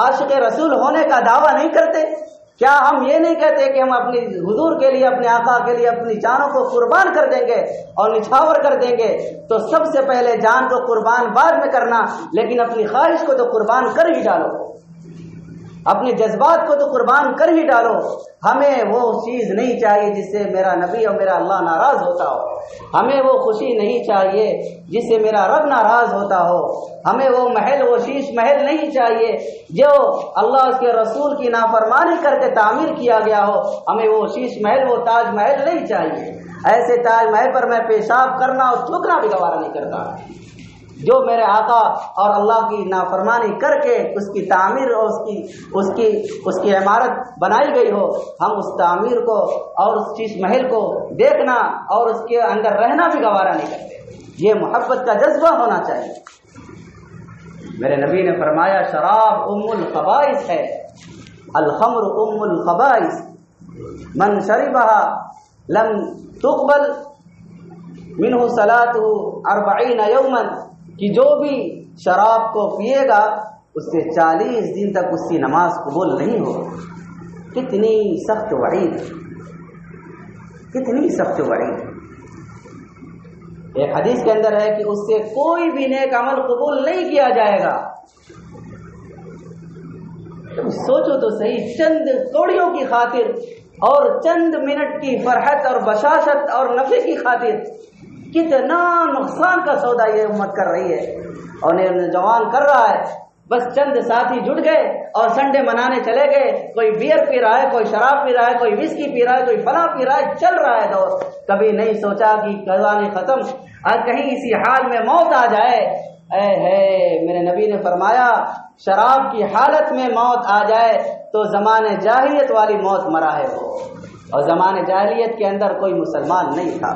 [SPEAKER 1] عاشق رسول ہونے کا دعویٰ نہیں کرتے؟ کیا ہم یہ نہیں کہتے کہ ہم اپنی حضور کے لیے، اپنے آقا کے لیے اپنی جانوں کو قربان کر دیں گے اور نچھاور کر دیں گے؟ تو سب سے پہلے جان کو قربان بعد میں کرنا، لیکن اپنی خواہش کو تو قربان کر ہی ڈالو، اپنے جذبات کو تو قربان کر ہی ڈالو۔ ہمیں وہ چیز نہیں چاہیے جس سے میرا نبی اور میرا اللہ ناراض ہوتا ہو، ہمیں وہ خوشی نہیں چاہیے جس سے میرا رب ناراض ہوتا ہو، ہمیں وہ محل، وہ شیش محل نہیں چاہیے جو اللہ اس کے رسول کی نافرمانی کر کے تعمیر کیا گیا ہو، ہمیں وہ شیش محل، وہ تاج محل نہیں چاہیے۔ ایسے تاج محل پر میں پیشاب کرنا اور تھوکنا بھی گوارا نہیں کرتا۔ جو میرے آقا اور اللہ کی نافرمانی کر کے اس کی تعمیر اور اس کی عمارت بنائی گئی ہو، ہم اس تعمیر کو اور اس شیش محل کو دیکھنا اور اس کے اندر رہنا بھی گوارا نہیں کرتے۔ یہ محبت کا جذبہ ہونا چاہیے۔ میرے نبی نے فرمایا شراب ام الخبائث ہے، الخمر ام الخبائث، من شربها لم تقبل منہ صلاتہ 40 یوما، کہ جو بھی شراب کو پیے گا اس سے 40 دن تک اس کی نماز قبول نہیں ہوگی۔ کتنی سخت وعید، کتنی سخت وعید۔ ایک حدیث کے اندر ہے کہ اس سے کوئی بھی نیک عمل قبول نہیں کیا جائے گا۔ سوچو تو صحیح، چند کوڑیوں کی خاطر اور چند منٹ کی فرحت اور بشاشت اور نفع کی خاطر کتنا نقصان کا سودا یہ امت کر رہی ہے اور نوجوان کر رہا ہے۔ بس چند ساتھی جٹ گئے اور سنڈے منانے چلے گئے، کوئی بیئر پی رہا ہے، کوئی شراب پی رہا ہے، کوئی وسکی پی رہا ہے، کوئی فلاں پی رہا ہے، چل رہا ہے دور۔ کبھی نہیں سوچا کہ کزانے ختم، اور کہیں اسی حال میں موت آ جائے اے ہے میرے نبی نے فرمایا شراب کی حالت میں موت آ جائے تو زمانے جاہلیت والی موت مرا ہے وہ، اور زمانے جاہلیت کے اندر کوئی مسلمان نہیں تھا،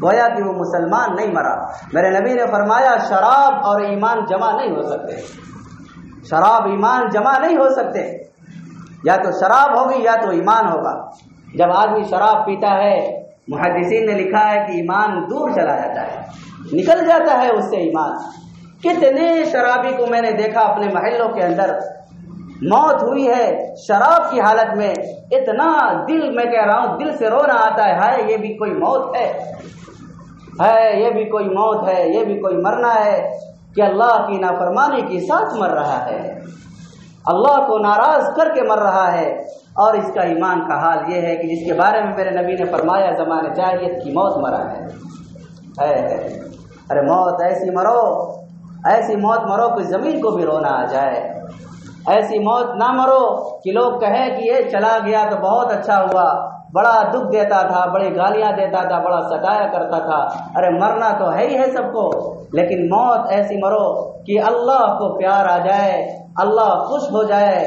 [SPEAKER 1] گویا کہ وہ مسلمان نہیں مرا۔ میرے نبی نے فرمایا شراب اور ایمان جمع نہیں ہو سکتے، شراب ایمان جمع نہیں ہو سکتے، یا تو شراب ہوگی یا تو ایمان ہوگا۔ جب آدمی شراب پیتا ہے محدثین نے لکھا ہے کہ ایمان دور چلا جاتا ہے، نکل جاتا ہے اس سے ایمان۔ کتنے شرابی کو میں نے دیکھا اپنے محلوں کے اندر، موت ہوئی ہے شراب کی حالت میں، اتنا دل میں کہہ رہا ہوں دل سے رونا آتا ہے، ہائے یہ بھی کوئی موت ہے، یہ بھی کوئی موت ہے، یہ بھی کوئی مرنا ہے کہ اللہ کی نافرمانی کے ساتھ مر رہا ہے، اللہ کو ناراض کر کے مر رہا ہے، اور اس کا ایمان کا حال یہ ہے کہ جس کے بارے میں میرے نبی نے فرمایا زمانے جاہلیت کی موت مرا ہے۔ ارے موت ایسی مرو، ایسی موت مرو کہ زمین کو بھی رونا آ جائے، ایسی موت نہ مرو کہ لوگ کہیں کہ یہ چلا گیا تو بہت اچھا ہوا، بڑا دکھ دیتا تھا، بڑی گالیاں دیتا تھا، بڑا ستایا کرتا تھا۔ ارے مرنا تو ہے ہی ہے سب کو، لیکن موت ایسی مرو کہ اللہ کو پیار آ جائے، اللہ خوش ہو جائے،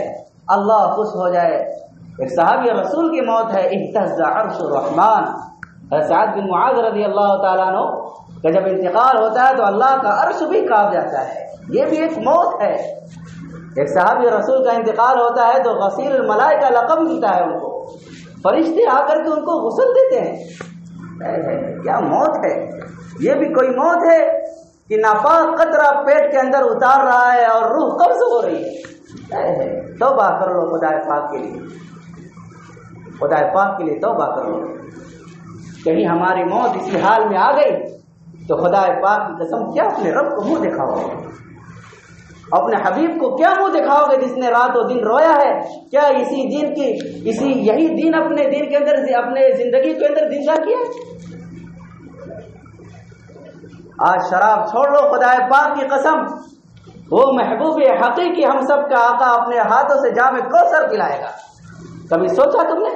[SPEAKER 1] اللہ خوش ہو جائے۔ ایک صحابی رسول کی موت ہے، اہتز عرش الرحمن، سعد بن معاذ رضی اللہ تعالیٰ عنہ کہ جب انتقال ہوتا ہے تو اللہ کا عرش بھی کانپ جاتا ہے، یہ بھی ایک موت ہے۔ ایک صحابی رسول کا انتقال ہوتا ہے تو غسیل الملائکہ لقب ملتا ہے ان کو، فرشتے آ کر کے ان کو غسل دیتے ہیں۔ کیا موت ہے، یہ بھی کوئی موت ہے کہ ناپاک قطرہ پیٹ کے اندر اتار رہا ہے اور روح قبض ہو رہی ہے۔ توبہ کر لو خدا پاک کے لیے، خدا پاک کے لیے توبہ کر لو۔ کہیں ہماری موت اسی حال میں آ گئی تو خدا پاک کی قسم کیا اپنے رب کو منہ دکھاؤ گے، اپنے حبیب کو کیا منہ دکھاؤ گے جس نے رات و دن رویا ہے؟ کیا اسی دین کی یہی دین اپنے دین کے اندر اپنے زندگی کے اندر زندہ کیا؟ آج شراب چھوڑ لو خدا پاک کی قسم، وہ محبوب حقیقی ہم سب کا آقا اپنے ہاتھوں سے جام کوثر پلائے گا۔ کبھی سوچا تم نے؟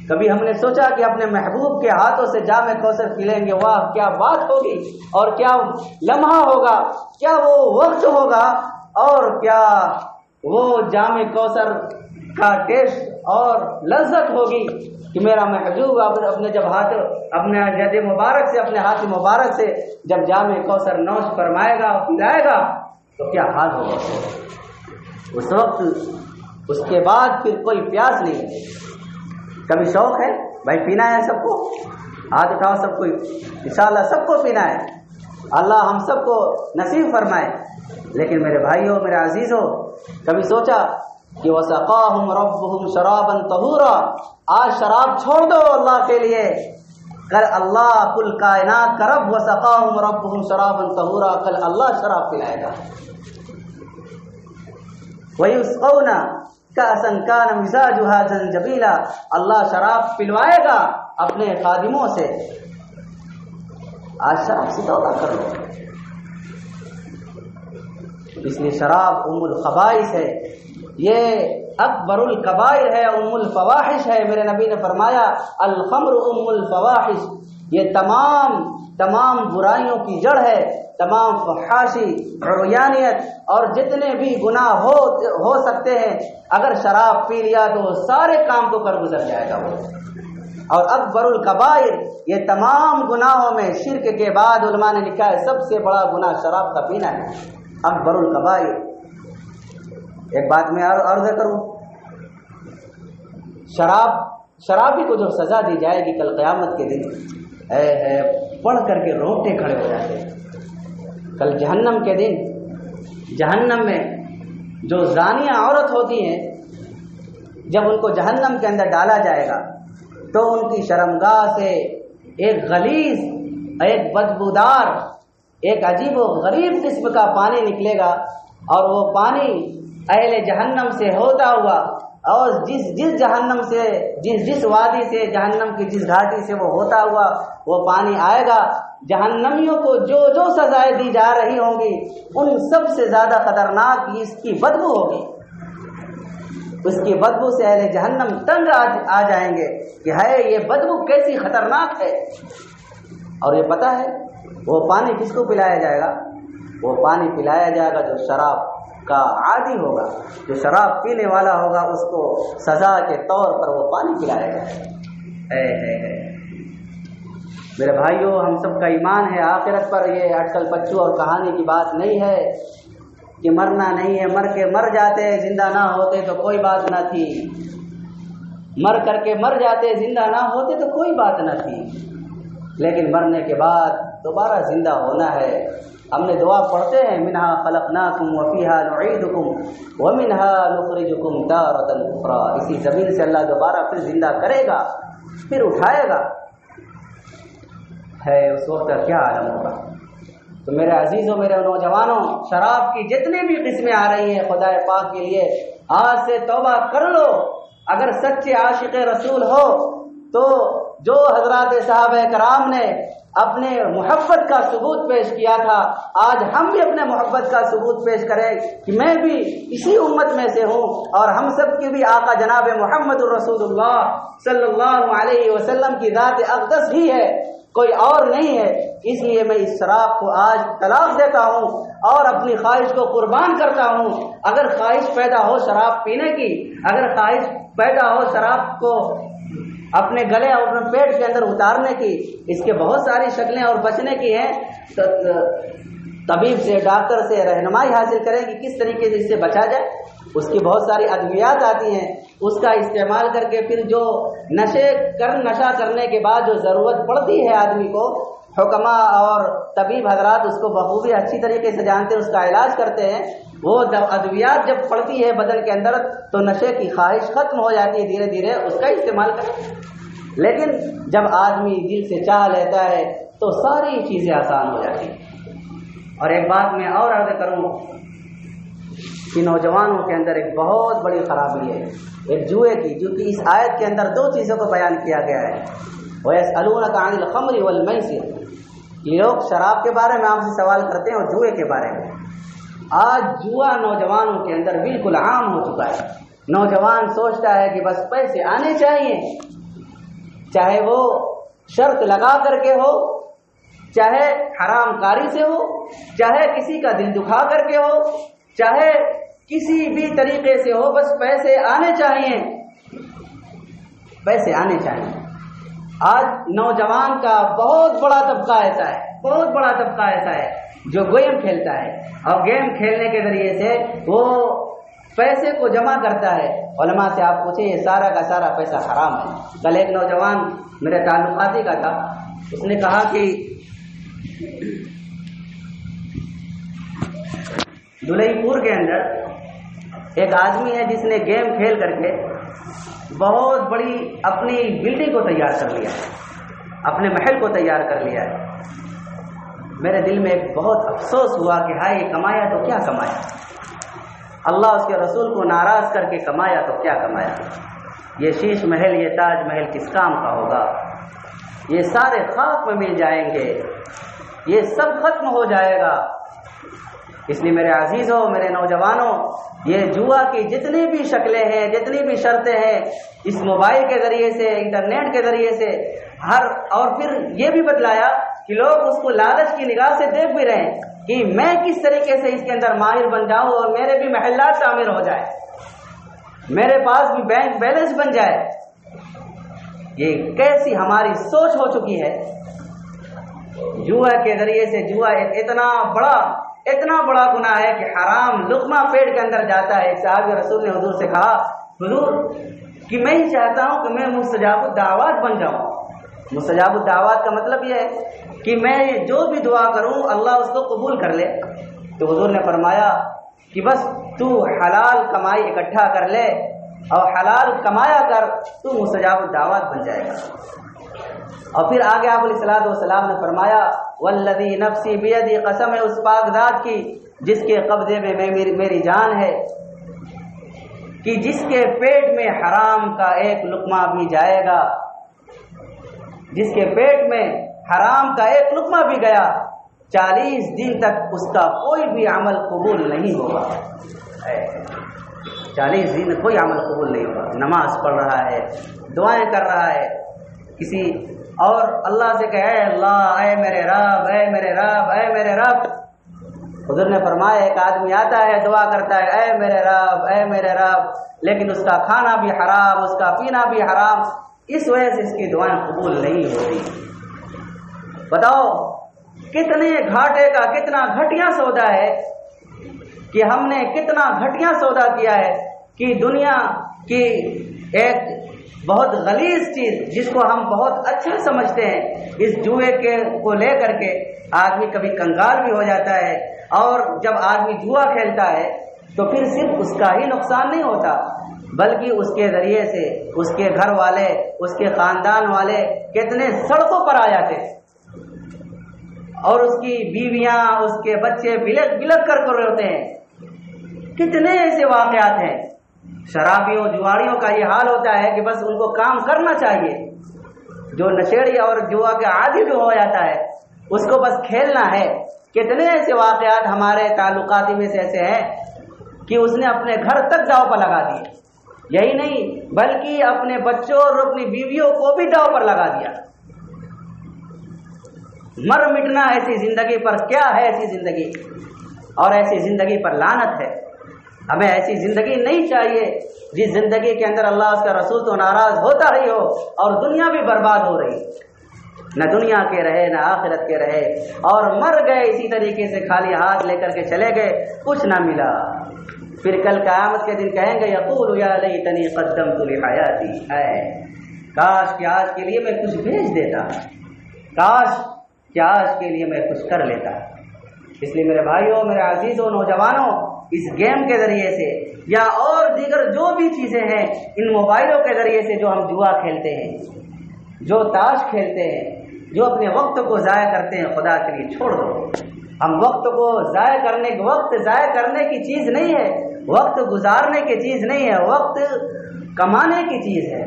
[SPEAKER 1] کبھی ہم نے سوچا کہ اپنے محبوب کے ہاتھوں سے جام کوثر پلیں گے؟ واہ کیا بات ہوگی، اور کیا لمحہ ہوگا، کیا وہ وقت ہوگا، اور کیا وہ جام کوثر کا ٹیسٹ اور لذت ہوگی کہ میرا محبوب اپنے جب اپنے ید مبارک سے، اپنے ہاتھ مبارک سے جب جام کوثر نوش فرمائے گا اور پلائے گا تو کیا حال ہوگا اس وقت۔ اس کے بعد پھر کوئی پیاس نہیں۔ کبھی شوق ہے بھائی پینا ہے سب کو؟ ہاتھ اٹھاؤ سب کو، انشاءاللہ سب کو پینا ہے، اللہ ہم سب کو نصیب فرمائے۔ لیکن میرے بھائیوں، میرے عزیزوں، کبھی سوچا کہ وَسَقَاهُمْ رَبُّهُمْ شَرَابًا طَهُورًا؟ آج شراب چھوڑ دو اللہ کے لیے، کل اللہ کل کائنات کا رب وَسَقَاهُمْ رَبُّهُمْ شَرَابًا طَهُورًا، کل اللہ شراب پلائے گا۔ وَيُسْقَوْنَ كَأْسًا كَانَ مِزَاجُهَا زَنْجَبِيلًا، اللہ شراب پلوائے گا اپنے خادموں سے۔ آج شراب سے توبہ کر لو، اس لیے شراب ام الخبائث ہے، یہ اکبر الکبائر ہے، ام الفواحش ہے۔ میرے نبی نے فرمایا الخمر ام الفواحش، یہ تمام برائیوں کی جڑ ہے، تمام فحاشی، عریانیت اور جتنے بھی گناہ ہو سکتے ہیں، اگر شراب پی لیا تو سارے کام کو کر گزر جائے گا وہ۔ اور اکبر الکبائر، یہ تمام گناہوں میں شرک کے بعد علماء نے لکھا ہے سب سے بڑا گناہ شراب کا پینا ہے، اکبر الکبائر۔ ایک بات میں عرض کروں، شرابی کو جو سزا دی جائے گی کل قیامت کے دن، پڑھ کر کے روٹے کھڑے ہو جاتے ہیں۔ کل جہنم کے دن، جہنم میں جو زانیہ عورت ہوتی ہیں، جب ان کو جہنم کے اندر ڈالا جائے گا تو ان کی شرمگاہ سے ایک غلیظ، ایک بدبودار، ایک عجیب و غریب قسم کا پانی نکلے گا، اور وہ پانی اہل جہنم سے ہوتا ہوا، اور جس جہنم سے جس وادی سے، جہنم کی جس گھاٹی سے وہ ہوتا ہوا وہ پانی آئے گا، جہنمیوں کو جو سزائیں دی جا رہی ہوں گی ان سب سے زیادہ خطرناک اس کی بدبو ہوگی۔ اس کی بدبو سے اہل جہنم تنگ آ جائیں گے کہ ہے یہ بدبو کیسی خطرناک ہے۔ اور یہ پتہ ہے وہ پانی کس کو پلایا جائے گا؟ وہ پانی پلایا جائے گا جو شراب کا عادی ہوگا، جو شراب پینے والا ہوگا، اس کو سزا کے طور پر وہ پانی پلایا جائے گا۔ میرے بھائیوں، ہم سب کا ایمان ہے آخرت پر، یہ اٹکل پچو اور کہانی کی بات نہیں ہے کہ مرنا نہیں ہے، مر جاتے زندہ نہ ہوتے تو کوئی بات نہ تھی، مر کر کے مر جاتے زندہ نہ ہوتے تو کوئی بات نہ تھی، لیکن مرنے کے بعد دوبارہ زندہ ہونا ہے۔ ہم نے دعا پڑھتے ہیں منہا خلقناکم وفیہا نعیدکم ومنہا نخرجکم تارۃ اخری، اسی زمین سے اللہ دوبارہ پھر زندہ کرے گا، پھر اٹھائے گا، ہے اس وقت کا کیا عالم ہوگا۔ تو میرے عزیزوں، میرے نوجوانوں، شراب کی جتنی بھی قسمیں آ رہی ہیں خدا پاک کے لیے آج سے توبہ کر لو۔ اگر سچے عاشق رسول ہو تو جو حضرات صحابہ کرام نے اپنے محبت کا ثبوت پیش کیا تھا، آج ہم بھی اپنے محبت کا ثبوت پیش کریں کہ میں بھی اسی امت میں سے ہوں، اور ہم سب کی بھی آقا جناب محمد الرسول اللہ صلی اللہ علیہ وسلم کی ذات اقدس ہی ہے، کوئی اور نہیں ہے۔ اس لیے میں اس شراب کو آج طلاق دیتا ہوں اور اپنی خواہش کو قربان کرتا ہوں۔ اگر خواہش پیدا ہو شراب پینے کی، اگر خواہش پیدا ہو شراب کو اپنے گلے اور اپنے پیٹ کے اندر اتارنے کی، اس کے بہت ساری شکلیں اور بچنے کی ہیں، تو طبیب سے، ڈاکٹر سے رہنمائی حاصل کریں کہ کس طریقے سے اس سے بچا جائے۔ اس کی بہت ساری ادویات آتی ہیں، اس کا استعمال کر کے پھر جو نشہ کرنے کے بعد جو ضرورت پڑتی ہے آدمی کو، حکما اور طبیب حضرات اس کو بخوبی اچھی طریقے سے جانتے ہیں، اس کا علاج کرتے ہیں۔ وہ ادویات جب پڑتی ہے بدن کے اندر تو نشے کی خواہش ختم ہو جاتی ہے، دھیرے دھیرے اس کا استعمال کریں۔ لیکن جب آدمی دل سے چاہ لیتا ہے تو ساری چیزیں آسان ہو جاتی ہیں۔ اور ایک بات میں اور عرض کروں کہ نوجوانوں کے اندر ایک بہت بڑی خرابی ہے، ایک جوئے کی، جو کہ اس آیت کے اندر دو چیزوں کو بیان کیا گیا ہے۔ وَيَسْأَلُونَكَ عَنِ الْخَمْرِ وَالْمَيْسِرِ، لوگ شراب کے بارے میں آپ سے سوال کرتے ہیں اور جوئے کے بارے میں۔ آج جوا نوجوانوں کے اندر بالکل عام ہو چکا ہے۔ نوجوان سوچتا ہے کہ بس پیسے آنے چاہیے، چاہے وہ شرط لگا کر کے ہو، چاہے حرام کاری سے ہو، چاہے کسی کا دل دکھا کر کے ہو، چاہے کسی بھی طریقے سے ہو، بس پیسے آنے چاہیے، پیسے آنے چاہیے۔ آج نوجوان کا بہت بڑا طبقہ ایسا ہے، بہت بڑا طبقہ ایسا ہے جو گیم کھیلتا ہے، اور گیم کھیلنے کے ذریعے سے وہ پیسے کو جمع کرتا ہے۔ علماء سے آپ پوچھیں یہ سارا کا سارا پیسہ حرام ہے۔ کل ایک نوجوان میرے تعلقاتی کا تھا، اس نے کہا کہ دلہی پور کے اندر ایک آدمی ہے جس نے گیم کھیل کر کے بہت بڑی اپنی بلڈنگ کو تیار کر لیا ہے، اپنے محل کو تیار کر لیا ہے۔ میرے دل میں ایک بہت افسوس ہوا کہ ہائے یہ کمایا تو کیا کمایا، اللہ اس کے رسول کو ناراض کر کے کمایا تو کیا کمایا۔ یہ شیش محل، یہ تاج محل کس کام کا ہوگا؟ یہ سارے خاک میں مل جائیں گے، یہ سب ختم ہو جائے گا۔ اس لیے میرے عزیزوں، میرے نوجوانوں، یہ جوا کی جتنی بھی شکلیں ہیں، جتنی بھی شرطیں ہیں، اس موبائل کے ذریعے سے، انٹرنیٹ کے ذریعے سے اور پھر یہ بھی بتلایا کہ لوگ اس کو لالچ کی نگاہ سے دیکھ بھی رہے ہیں کہ میں کس طریقے سے اس کے اندر ماہر بن جاؤں اور میرے بھی محلات تعمیر ہو جائے، میرے پاس بھی بینک بیلنس بن جائے۔ یہ کیسی ہماری سوچ ہو چکی ہے۔ جوا کے ذریعے سے، جوا اتنا بڑا گناہ ہے کہ حرام لقمہ پیٹ کے اندر جاتا ہے۔ ایک صحابی رسول نے حضور سے کہا، حضور کہ میں ہی چاہتا ہوں کہ میں مستجاب الدعوات بن جاؤں۔ مستجاب الدعوات کا مطلب یہ ہے کہ میں جو بھی دعا کروں اللہ اس کو قبول کر لے۔ تو حضور نے فرمایا کہ بس تو حلال کمائی اکٹھا کر لے اور حلال کمایا کر، تو مستجاب الدعوات بن جائے گا۔ اور پھر آگے آپ علیہ الصلوۃ والسلام نے فرمایا والذی نفسی بیدی، قسم ہے اس پاک ذات کی جس کے قبضے میں میری جان ہے، کہ جس کے پیٹ میں حرام کا ایک لقمہ بھی جائے گا، جس کے پیٹ میں حرام کا ایک لقمہ بھی گیا، 40 دن تک اس کا کوئی بھی عمل قبول نہیں ہوگا۔ 40 دن کوئی عمل قبول نہیں ہوگا۔ نماز پڑھ رہا ہے، دعائیں کر رہا ہے، کسی اور اللہ سے کہ اے اللہ، اے میرے رب، اے میرے رب، اے میرے رب۔ حضور نے فرمایا ایک آدمی آتا ہے، دعا کرتا ہے اے میرے رب، اے میرے رب، لیکن اس کا کھانا بھی حرام، اس کا پینا بھی حرام، اس وجہ سے اس کی دعائیں قبول نہیں ہوتی۔ بتاؤ کتنے گھاٹے کا، کتنا گھٹیا سودا ہے کہ ہم نے کتنا گھٹیا سودا کیا ہے کہ دنیا کی ایک بہت غلیظ چیز جس کو ہم بہت اچھا سمجھتے ہیں، اس جوئے کو لے کر کے آدمی کبھی کنگال بھی ہو جاتا ہے، اور جب آدمی جوا کھیلتا ہے تو پھر صرف اس کا ہی نقصان نہیں ہوتا بلکہ اس کے ذریعے سے اس کے گھر والے، اس کے خاندان والے کتنے سڑکوں پر آ جاتے ہیں، اور اس کی بیویاں، اس کے بچے بلک بلک کر روتے ہیں۔ کتنے ایسے واقعات ہیں۔ شرابیوں، جواریوں کا یہ حال ہوتا ہے کہ بس ان کو کام کرنا چاہیے۔ جو نشیڑی اور جوا کے عادی بھی ہو جاتا ہے اس کو بس کھیلنا ہے۔ کتنے ایسے واقعات ہمارے تعلقاتی میں سے ایسے ہیں کہ اس نے اپنے گھر تک داؤ پر لگا دیے، یہی نہیں بلکہ اپنے بچوں اور اپنی بیویوں کو بھی داؤ پر لگا دیا۔ مر مٹنا ایسی زندگی پر کیا ہے؟ ایسی زندگی، اور ایسی زندگی پر لعنت ہے۔ ہمیں ایسی زندگی نہیں چاہیے جس زندگی کے اندر اللہ اس کا رسول تو ناراض ہوتا ہی ہو اور دنیا بھی برباد ہو رہی، نہ دنیا کے رہے نہ آخرت کے رہے، اور مر گئے اسی طریقے سے خالی ہاتھ لے کر کے چلے گئے، کچھ نہ ملا۔ پھر کل قیامت کے دن کہیں گے یقول یا لیتنی قدمت لحیاتی، اے کاش کہ آج کے لیے میں کچھ بھیج دیتا، کاش کہ آج کے لیے میں کچھ کر لیتا۔ اس لیے میرے بھائیوں، میرے عزیزوں، نوجوانوں، اس گیم کے ذریعے سے یا اور دیگر جو بھی چیزیں ہیں، ان موبائلوں کے ذریعے سے جو ہم جوا کھیلتے ہیں، جو تاش کھیلتے ہیں، جو اپنے وقت کو ضائع کرتے ہیں، خدا کے لیے چھوڑ دو۔ ہم وقت کو ضائع کرنے کی چیز نہیں ہے، وقت گزارنے کی چیز نہیں ہے، وقت کمانے کی چیز ہے۔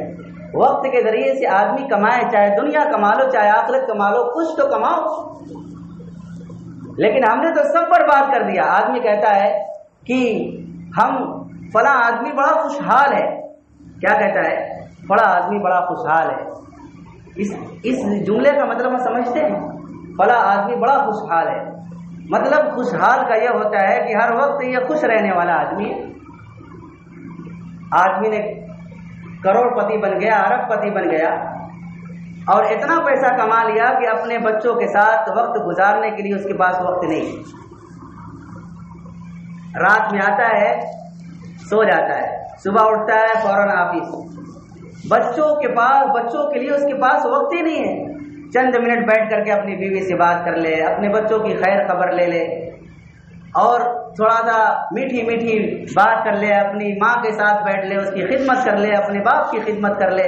[SPEAKER 1] وقت کے ذریعے سے آدمی کمائے، چاہے دنیا کما لو چاہے آخرت کما لو، کچھ تو کماؤ۔ لیکن ہم نے تو سب برباد کر دیا۔ آدمی کہتا ہے کہ ہم فلاں آدمی بڑا خوشحال ہے، کیا کہتا ہے؟ فلاں آدمی بڑا خوشحال ہے۔ اس جملے کا مطلب ہم سمجھتے ہیں؟ فلاں آدمی بڑا خوشحال ہے، مطلب خوشحال کا یہ ہوتا ہے کہ ہر وقت یہ خوش رہنے والا آدمی ہے۔ آدمی نے کروڑ پتی بن گیا، ارب پتی بن گیا، اور اتنا پیسہ کما لیا کہ اپنے بچوں کے ساتھ وقت گزارنے کے لیے اس کے پاس وقت نہیں۔ رات میں آتا ہے، سو جاتا ہے، صبح اٹھتا ہے فوراً آفس۔ بچوں کے لیے اس کے پاس وقت ہی نہیں ہے۔ چند منٹ بیٹھ کر کے اپنی بیوی سے بات کر لے، اپنے بچوں کی خیر خبر لے لے، اور تھوڑا سا میٹھی میٹھی بات کر لے، اپنی ماں کے ساتھ بیٹھ لے، اس کی خدمت کر لے، اپنے باپ کی خدمت کر لے،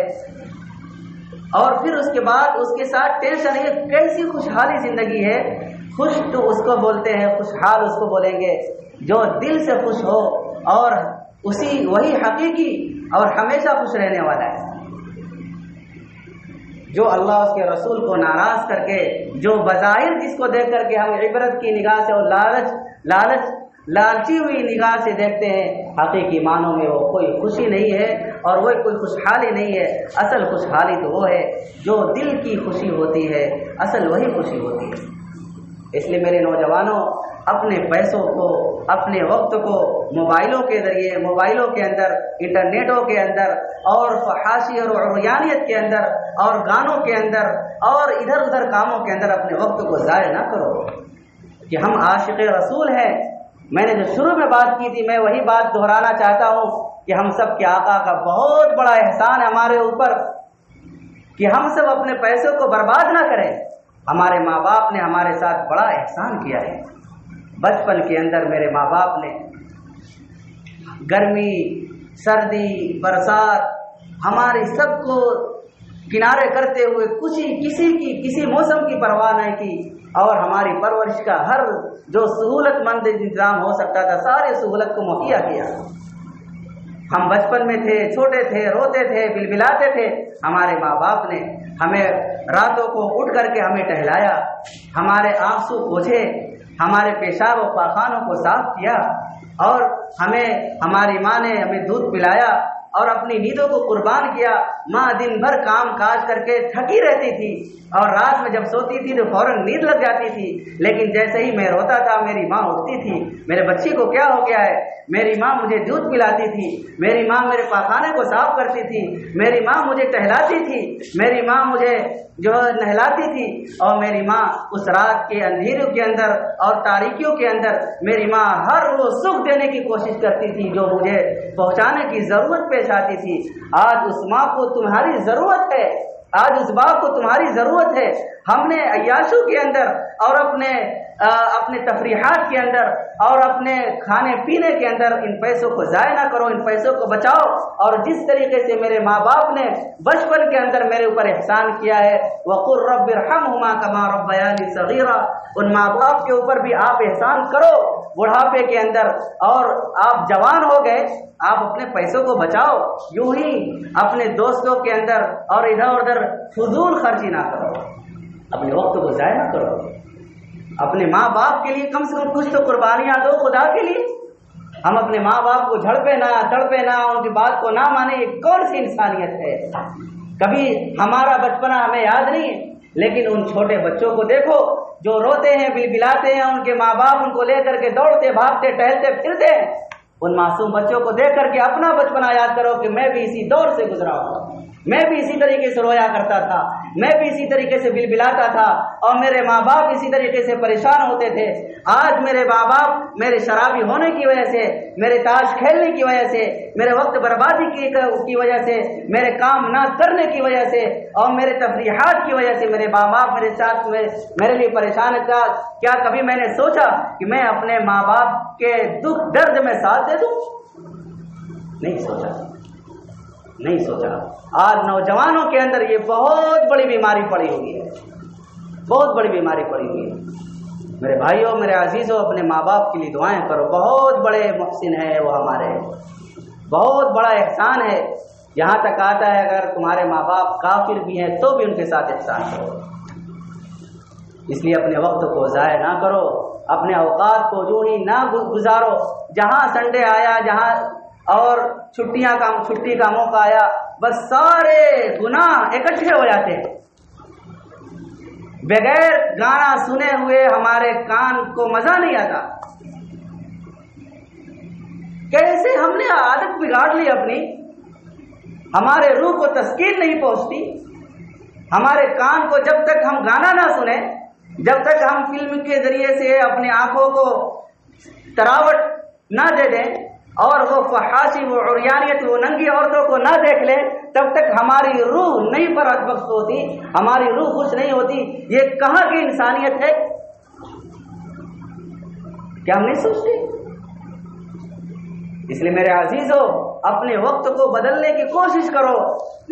[SPEAKER 1] اور پھر اس کے بعد اس کے ساتھ ٹینشن۔ یہ کیسی خوشحالی زندگی ہے؟ خوش تو اس کو بولتے ہیں، خوشحال اس کو بولیں گے جو دل سے خوش ہو اور وہی حقیقی اور ہمیشہ خوش رہنے والا ہے۔ جو اللہ اس کے رسول کو ناراض کر کے، جو بظاہر جس کو دیکھ کر کے ہم عبرت کی نگاہ سے اور لالچی ہوئی نگاہ سے دیکھتے ہیں، حقیقی معنوں میں وہ کوئی خوشی نہیں ہے اور وہ کوئی خوشحالی نہیں ہے۔ اصل خوشحالی تو وہ ہے جو دل کی خوشی ہوتی ہے، اصل وہی خوشی ہوتی ہے۔ اس لیے میرے نوجوانوں، اپنے پیسوں کو، اپنے وقت کو موبائلوں کے ذریعے، موبائلوں کے اندر، انٹرنیٹوں کے اندر، اور فحاشی اور عریانیت کے اندر، اور گانوں کے اندر، اور ادھر ادھر کاموں کے اندر اپنے وقت کو ضائع نہ کرو کہ ہم عاشق رسول ہیں۔ میں نے جو شروع میں بات کی تھی، میں وہی بات دہرانا چاہتا ہوں کہ ہم سب کے آقا کا بہت بڑا احسان ہے ہمارے اوپر کہ ہم سب اپنے پیسوں کو برباد نہ کریں۔ ہمارے ماں باپ نے ہمارے ساتھ بڑا احسان کیا ہے۔ بچپن کے اندر میرے ماں باپ نے گرمی، سردی، برسات ہماری سب کو کنارے کرتے ہوئے کسی موسم کی پرواہ نہیں کی، اور ہماری پرورش کا ہر جو سہولت مند انتظام ہو سکتا تھا ساری سہولت کو مہیا کیا۔ ہم بچپن میں تھے، چھوٹے تھے، روتے تھے، بلبلاتے تھے، ہمارے ماں باپ نے ہمیں راتوں کو اٹھ کر کے ہمیں ٹہلایا، ہمارے آنسو پوچھے، ہمارے پیشاب و پاخانوں کو صاف کیا، اور ہماری ماں نے ہمیں دودھ پلایا، اور اپنی نیندوں کو قربان کیا۔ ماں دن بھر کام کاج کر کے تھکی رہتی تھی اور رات میں جب سوتی تھی تو فوراً نیند لگ جاتی تھی، لیکن جیسے ہی میں روتا تھا میری ماں اٹھتی تھی، میرے بچی کو کیا ہو گیا ہے، میری ماں مجھے دودھ پلاتی تھی، میری ماں میرے پاخانے کو صاف کرتی تھی، میری ماں مجھے ٹہلاتی تھی، میری ماں مجھے جو نہلاتی تھی، اور میری ماں اس رات کے اندھیروں کے اندر اور تاریکیوں کے اندر میری ماں ہر روز سکھ دینے کی کوشش کرتی تھی جو مجھے پہنچانے کی ضرورت پیش آتی تھی۔ آج اس ماں کو تمہاری ضرورت ہے، آج اس باپ کو تمہاری ضرورت ہے۔ ہم نے عیاشوں کے اندر اور اپنے تفریحات کے اندر اور اپنے کھانے پینے کے اندر ان پیسوں کو ضائع نہ کرو، ان پیسوں کو بچاؤ، اور جس طریقے سے میرے ماں باپ نے بچپن کے اندر میرے اوپر احسان کیا ہے، وَقُلْ رَبِّ ارْحَمْهُمَا كَمَا رَبَّيَانِي صَغِيرًا، ان ماں باپ کے اوپر بھی آپ احسان کرو بڑھاپے کے اندر، اور آپ جوان ہو گئے آپ اپنے پیسوں کو بچاؤ، یوں ہی اپنے دوستوں کے اندر اور ادھر ادھر فضول خرچی نہ کرو، اپنے وقت کو ضائع نہ کرو، اپنے ماں باپ کے لیے کم سے کم کچھ تو قربانیاں دو خدا کے لیے۔ ہم اپنے ماں باپ کو جھڑپے نہ تڑپے نہ، ان کی بات کو نہ مانے، یہ کون سی انسانیت ہے؟ کبھی ہمارا بچپنا ہمیں یاد نہیں ہے، لیکن ان چھوٹے بچوں کو دیکھو جو روتے ہیں بلبلاتے ہیں، ان کے ماں باپ ان کو لے کر کے دوڑتے بھاگتے ٹہلتے پھرتے ہیں، ان معصوم بچوں کو دیکھ کر کے اپنا بچپنا یاد کرو کہ میں بھی اسی دور سے گزرا ہوں، میں بھی اسی طریقے سے رویا کرتا تھا، میں بھی اسی طریقے سے بلبلاتا تھا، اور میرے ماں باپ اسی طریقے سے پریشان ہوتے تھے۔ آج میرے ماں باپ میرے شرابی ہونے کی وجہ سے، میرے تاش کھیلنے کی وجہ سے، میرے وقت بربادی کی وجہ سے، میرے کام نہ کرنے کی وجہ سے اور میرے تفریحات کی وجہ سے میرے ماں باپ میرے ساتھ میرے لیے پریشان تھا۔ کیا کبھی میں نے سوچا کہ میں اپنے ماں باپ کے دکھ درد میں ساتھ دے دوں؟ نہیں سوچا۔ آج نوجوانوں کے اندر یہ بہت بڑی بیماری پڑی ہوئی ہے، بہت بڑی بیماری پڑی ہوئی ہے۔ میرے بھائیوں، میرے عزیزوں، اپنے ماں باپ کے لیے دعائیں کرو، بہت بڑے محسن ہیں وہ ہمارے، بہت بڑا احسان ہے۔ یہاں تک آتا ہے اگر تمہارے ماں باپ کافر بھی ہیں تو بھی ان کے ساتھ احسان کرو، اس لیے اپنے وقت کو ضائع نہ کرو، اپنے اوقات کو یوں ہی نہ گزارو۔ جہاں سنڈے آیا، جہاں اور چھٹی کا موقع آیا، بس سارے گناہ اکٹھے ہو جاتے ہیں، بغیر گانا سنے ہوئے ہمارے کان کو مزہ نہیں آتا۔ کیسے ہم نے عادت بگاڑ لی اپنی، ہمارے روح کو تسکین نہیں پہنچتی، ہمارے کان کو جب تک ہم گانا نہ سنیں، جب تک ہم فلم کے ذریعے سے اپنے آنکھوں کو تراوٹ نہ دے دیں اور وہ فحاشی، وہ عریانیت، وہ ننگی عورتوں کو نہ دیکھ لیں، تب تک ہماری روح نہیں فرحت بخش ہوتی، ہماری روح خوش نہیں ہوتی۔ یہ کہاں کی انسانیت ہے؟ کیا ہم نہیں سوچتے؟ اس لیے میرے عزیزوں، اپنے وقت کو بدلنے کی کوشش کرو۔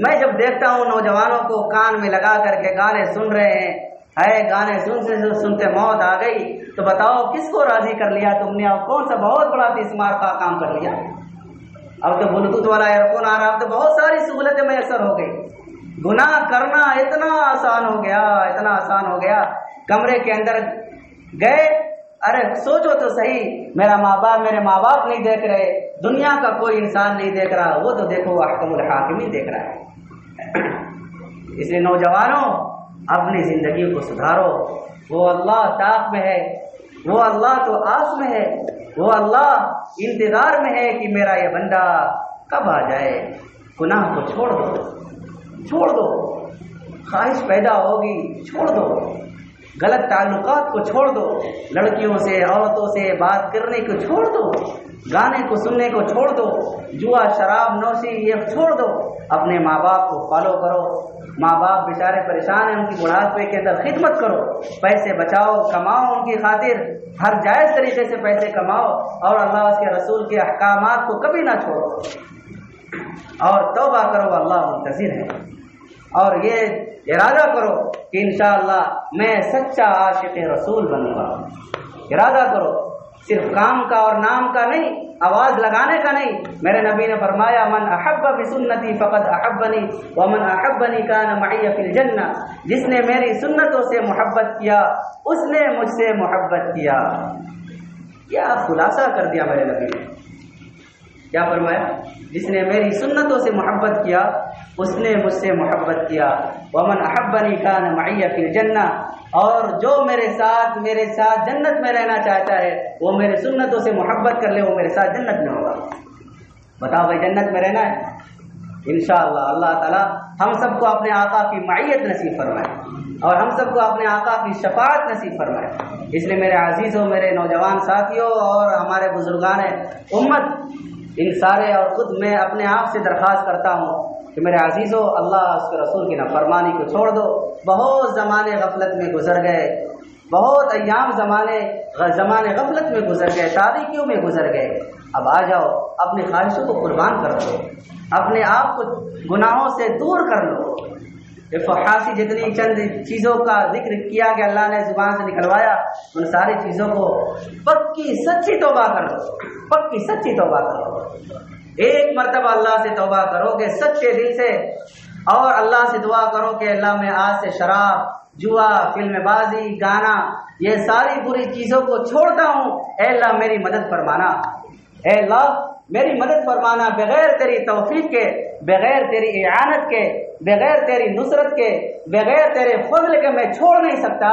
[SPEAKER 1] میں جب دیکھتا ہوں نوجوانوں کو کان میں لگا کر کے گانے سن رہے ہیں، گانے سنتے موت آ گئی، تو بتاؤ کس کو راضی کر لیا تم نے، اور کون سا بہت بڑا تیسمار کا کام کر لیا؟ اب تو بلوٹوتھ والا ایئر فون آ رہا، اب تو بہت ساری سہولتیں میسر ہو گئی، گناہ کرنا اتنا آسان ہو گیا، اتنا آسان ہو گیا۔ کمرے کے اندر گئے، ارے سوچو تو صحیح، میرے ماں باپ نہیں دیکھ رہے، دنیا کا کوئی انسان نہیں دیکھ رہا، وہ تو دیکھو احکم الحاکمین دیکھ رہا ہے۔ اس لیے نوجوانوں، اپنی زندگی کو سدھارو، وہ اللہ طاق میں ہے، وہ اللہ تو آس میں ہے، وہ اللہ انتظار میں ہے کہ میرا یہ بندہ کب آ جائے۔ گناہ کو چھوڑ دو، خواہش پیدا ہوگی چھوڑ دو، غلط تعلقات کو چھوڑ دو، لڑکیوں سے عورتوں سے بات کرنے کو چھوڑ دو، گانے کو سننے کو چھوڑ دو، جوا شراب نوشی یہ چھوڑ دو، اپنے ماں باپ کو فالو کرو۔ ماں باپ بیچارے پریشان ہیں، ان کی بڑھاپے کے اندر خدمت کرو، پیسے بچاؤ، کماؤ، ان کی خاطر ہر جائز طریقے سے پیسے کماؤ، اور اللہ اس کے رسول کے احکامات کو کبھی نہ چھوڑو، اور توبہ کرو، اللہ منتظر ہے۔ اور یہ ارادہ کرو کہ انشاءاللہ میں سچا عاشق رسول بنوں گا۔ ارادہ کرو، صرف کام کا اور نام کا نہیں، آواز لگانے کا نہیں۔ میرے نبی نے فرمایا من احب بسنتی فقد احبنی ومن احبنی کان معی فی الجنہ، جس نے میری سنتوں سے محبت کیا اس نے مجھ سے محبت کیا۔ کیا خلاصہ کر دیا میرے نبی نے، کیا فرمایا؟ جس نے میری سنتوں سے محبت کیا اس نے مجھ سے محبت کیا. ومن احبنی کان معی فی الجنہ، اور جو میرے ساتھ جنت میں رہنا چاہتا ہے وہ میرے سنتوں سے محبت کر لے، وہ میرے ساتھ جنت میں ہوگا. بتاؤ بھائی جنت میں رہنا ہے انشاءاللہ. اللہ تعالی ہم سب کو اپنے آقا کی معیت نصیب فرمائے اور ہم سب کو اپنے آقا کی شفاعت نصیب فرمائے. اس لیے میرے عزیزوں، میرے نوجوان ساتھیوں اور ہمارے بزرگان امت، ان سارے اور خود میں اپنے آپ سے درخواست کرتا ہوں کہ میرے عزیزوں، اللہ اس کے رسول کی نافرمانی کو چھوڑ دو. بہت زمانے غفلت میں گزر گئے، بہت ایام زمانے غفلت میں گزر گئے، تاریکیوں میں گزر گئے. اب آ جاؤ، اپنی خواہشوں کو قربان کر دو، اپنے آپ کو گناہوں سے دور کر لو. فحاشی جتنی چند چیزوں کا ذکر کیا کہ اللہ نے زبان سے نکلوایا، ان ساری چیزوں کو پکی سچی توبہ کرو، پکی سچی توبہ کرو. ایک مرتبہ اللہ سے توبہ کرو کہ سچے دل سے، اور اللہ سے دعا کرو کہ اللہ میں آج سے شراب، جوا، فلم بازی، گانا، یہ ساری بری چیزوں کو چھوڑتا ہوں. اے اللہ میری مدد فرمانا، اے اللہ میری مدد فرمانا. بغیر تیری توفیق کے، بغیر تیری اعانت کے، بغیر تیری نصرت کے، بغیر تیرے فضل کے میں چھوڑ نہیں سکتا.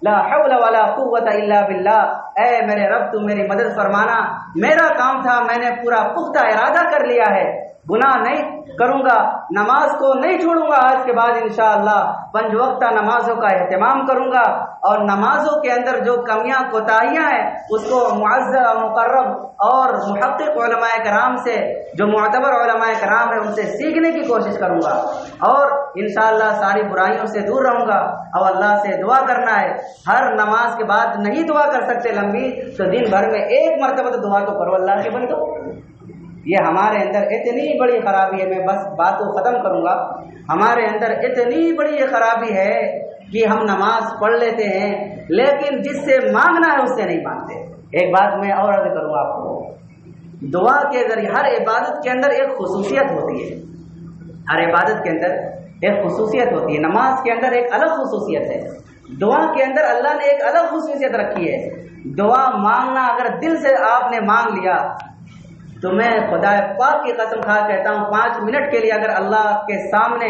[SPEAKER 1] لا حول ولا قوت الا باللہ. اے میرے رب تو میری مدد فرمانا. میرا کام تھا، میں نے پورا پختہ ارادہ کر لیا ہے، گناہ نہیں کروں گا، نماز کو نہیں چھوڑوں گا. آج کے بعد انشاءاللہ 5 وقتہ نمازوں کا اہتمام کروں گا، اور نمازوں کے اندر جو کمیاں کوتاہیاں ہیں اس کو معزز اور مقرب اور محقق علماء کرام سے، جو معتبر علماء کرام ہیں ان سے سیکھنے کی کوشش کروں گا، اور انشاءاللہ ساری برائیوں سے دور رہوں گا. اور اللہ سے دعا کرنا ہے. ہر نماز کے بعد نہیں دعا کر سکتے لمبی، تو دن بھر میں ایک مرتبہ تو دعا تو کرو اللہ کے بندو. یہ ہمارے اندر اتنی بڑی خرابی ہے، میں بس بات کو ختم کروں گا. ہمارے اندر اتنی بڑی یہ خرابی ہے کہ ہم نماز پڑھ لیتے ہیں لیکن جس سے مانگنا ہے اس سے نہیں مانگتے. ایک بات میں اور عرض کروں آپ کو، دعا کے ذریعے ہر عبادت کے اندر ایک خصوصیت ہوتی ہے، ہر عبادت کے اندر ایک خصوصیت ہوتی ہے. نماز کے اندر ایک الگ خصوصیت ہے، دعا کے اندر اللہ نے ایک الگ خصوصیت رکھی ہے. دعا مانگنا، اگر دل سے آپ نے مانگ لیا تو میں خدا پاک کی قسم کھا کہتا ہوں 5 منٹ کے لیے اگر اللہ کے سامنے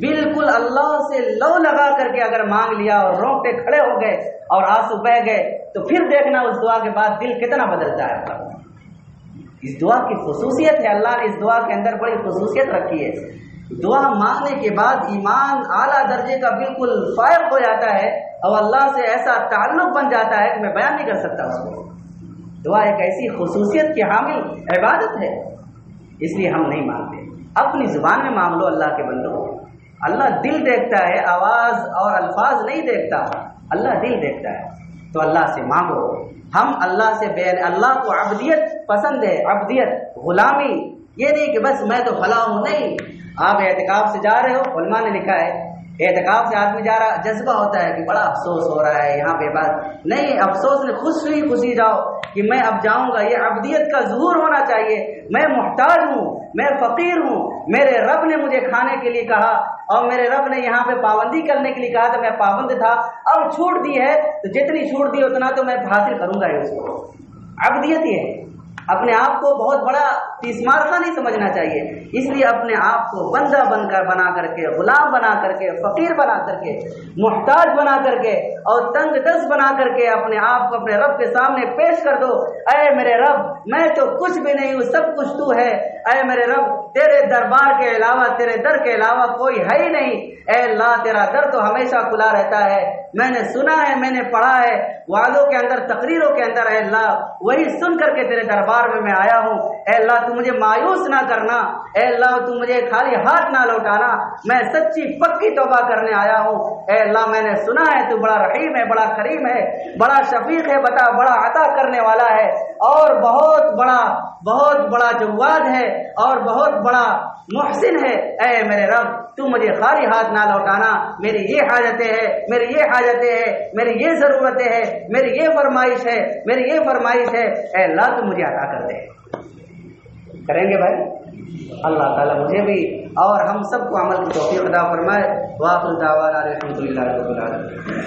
[SPEAKER 1] بالکل اللہ سے لو لگا کر کے اگر مانگ لیا اور رونگٹے کھڑے ہو گئے اور آنسو بہہ گئے، تو پھر دیکھنا اس دعا کے بعد دل کتنا بدلتا ہے. اس دعا کی خصوصیت ہے، اللہ نے اس دعا کے اندر بڑی خصوصیت رکھی ہے. دعا مانگنے کے بعد ایمان اعلیٰ درجے کا بالکل فائق ہو جاتا ہے اور اللہ سے ایسا تعلق بن جاتا ہے کہ میں بیان نہیں کر سکتا اس کو. دعا ایک ایسی خصوصیت کی حامل عبادت ہے، اس لیے ہم نہیں مانگتے. اپنی زبان میں مانگ لو اللہ کے بندو. اللہ دل دیکھتا ہے، آواز اور الفاظ نہیں دیکھتا، اللہ دل دیکھتا ہے. تو اللہ سے مانگو. ہم اللہ سے اللہ کو عبدیت پسند ہے، عبدیت، غلامی. یہ نہیں کہ بس میں تو فلاں ہوں، نہیں. آپ اعتکاف سے جا رہے ہو، علماء نے لکھا ہے اعتکاف سے آدمی جا رہا، جذبہ ہوتا ہے کہ بڑا افسوس ہو رہا ہے یہاں پہ بات نہیں، افسوس نے خوشی جاؤ کہ میں اب جاؤں گا. یہ عبدیت کا ظہور ہونا چاہیے. میں محتاج ہوں، میں فقیر ہوں، میرے رب نے مجھے کھانے کے لیے کہا اور میرے رب نے یہاں پہ پابندی کرنے کے لیے کہا تو میں پابند تھا، اب چھوٹ دی ہے تو جتنی چھوٹ دی اتنا تو میں حاصل کروں گا. اس کو عبدیت یہ ہے. اپنے آپ کو بہت بڑا تیسمار کا نہیں سمجھنا چاہیے. اس لیے اپنے آپ کو بندہ بنا کر کے، غلام بنا کر کے، فقیر بنا کر کے، محتاج بنا کر کے اور تنگ دست بنا کر کے اپنے آپ کو اپنے رب کے سامنے پیش کر دو. اے میرے رب، میں تو کچھ بھی نہیں ہوں، سب کچھ تو ہے. اے میرے رب، تیرے دربار کے علاوہ، تیرے در کے علاوہ کوئی ہے ہی نہیں. اے اللہ، تیرا در تو ہمیشہ کھلا رہتا ہے. میں نے سنا ہے، میں نے پڑھا ہے وعدوں کے اندر، تقریروں کے اندر. اے اللہ، وہی سن کر کے تیرے دربار میں آیا ہوں. اے اللہ، تو مجھے مایوس نہ کرنا. اے اللہ، تو مجھے خالی ہاتھ نہ لوٹانا. میں سچی پکی توبہ کرنے آیا ہوں. اے اللہ، میں نے سنا ہے تو بڑا رحیم ہے، بڑا کریم ہے، بڑا شفیق ہے، بڑا عطا کرنے والا ہے، اور بہت بڑا جواد ہے، اور بہت بڑا محسن ہے. اے میرے رب، تو مجھے خالی ہاتھ نہ لوٹانا. میری یہ حاجتیں ہیں، میری یہ حاجتیں ہیں، میری یہ ضرورتیں ہیں، میری یہ فرمائش ہے، میری یہ فرمائش ہے. اے اللہ، تو مجھے عطا کر دے. کریں گے بھائی؟ اللہ تعالیٰ مجھے بھی اور ہم سب کو عمل کی توفیق عطا فرمائے. وآخر دعوانا الحمدللہ رب العالمین.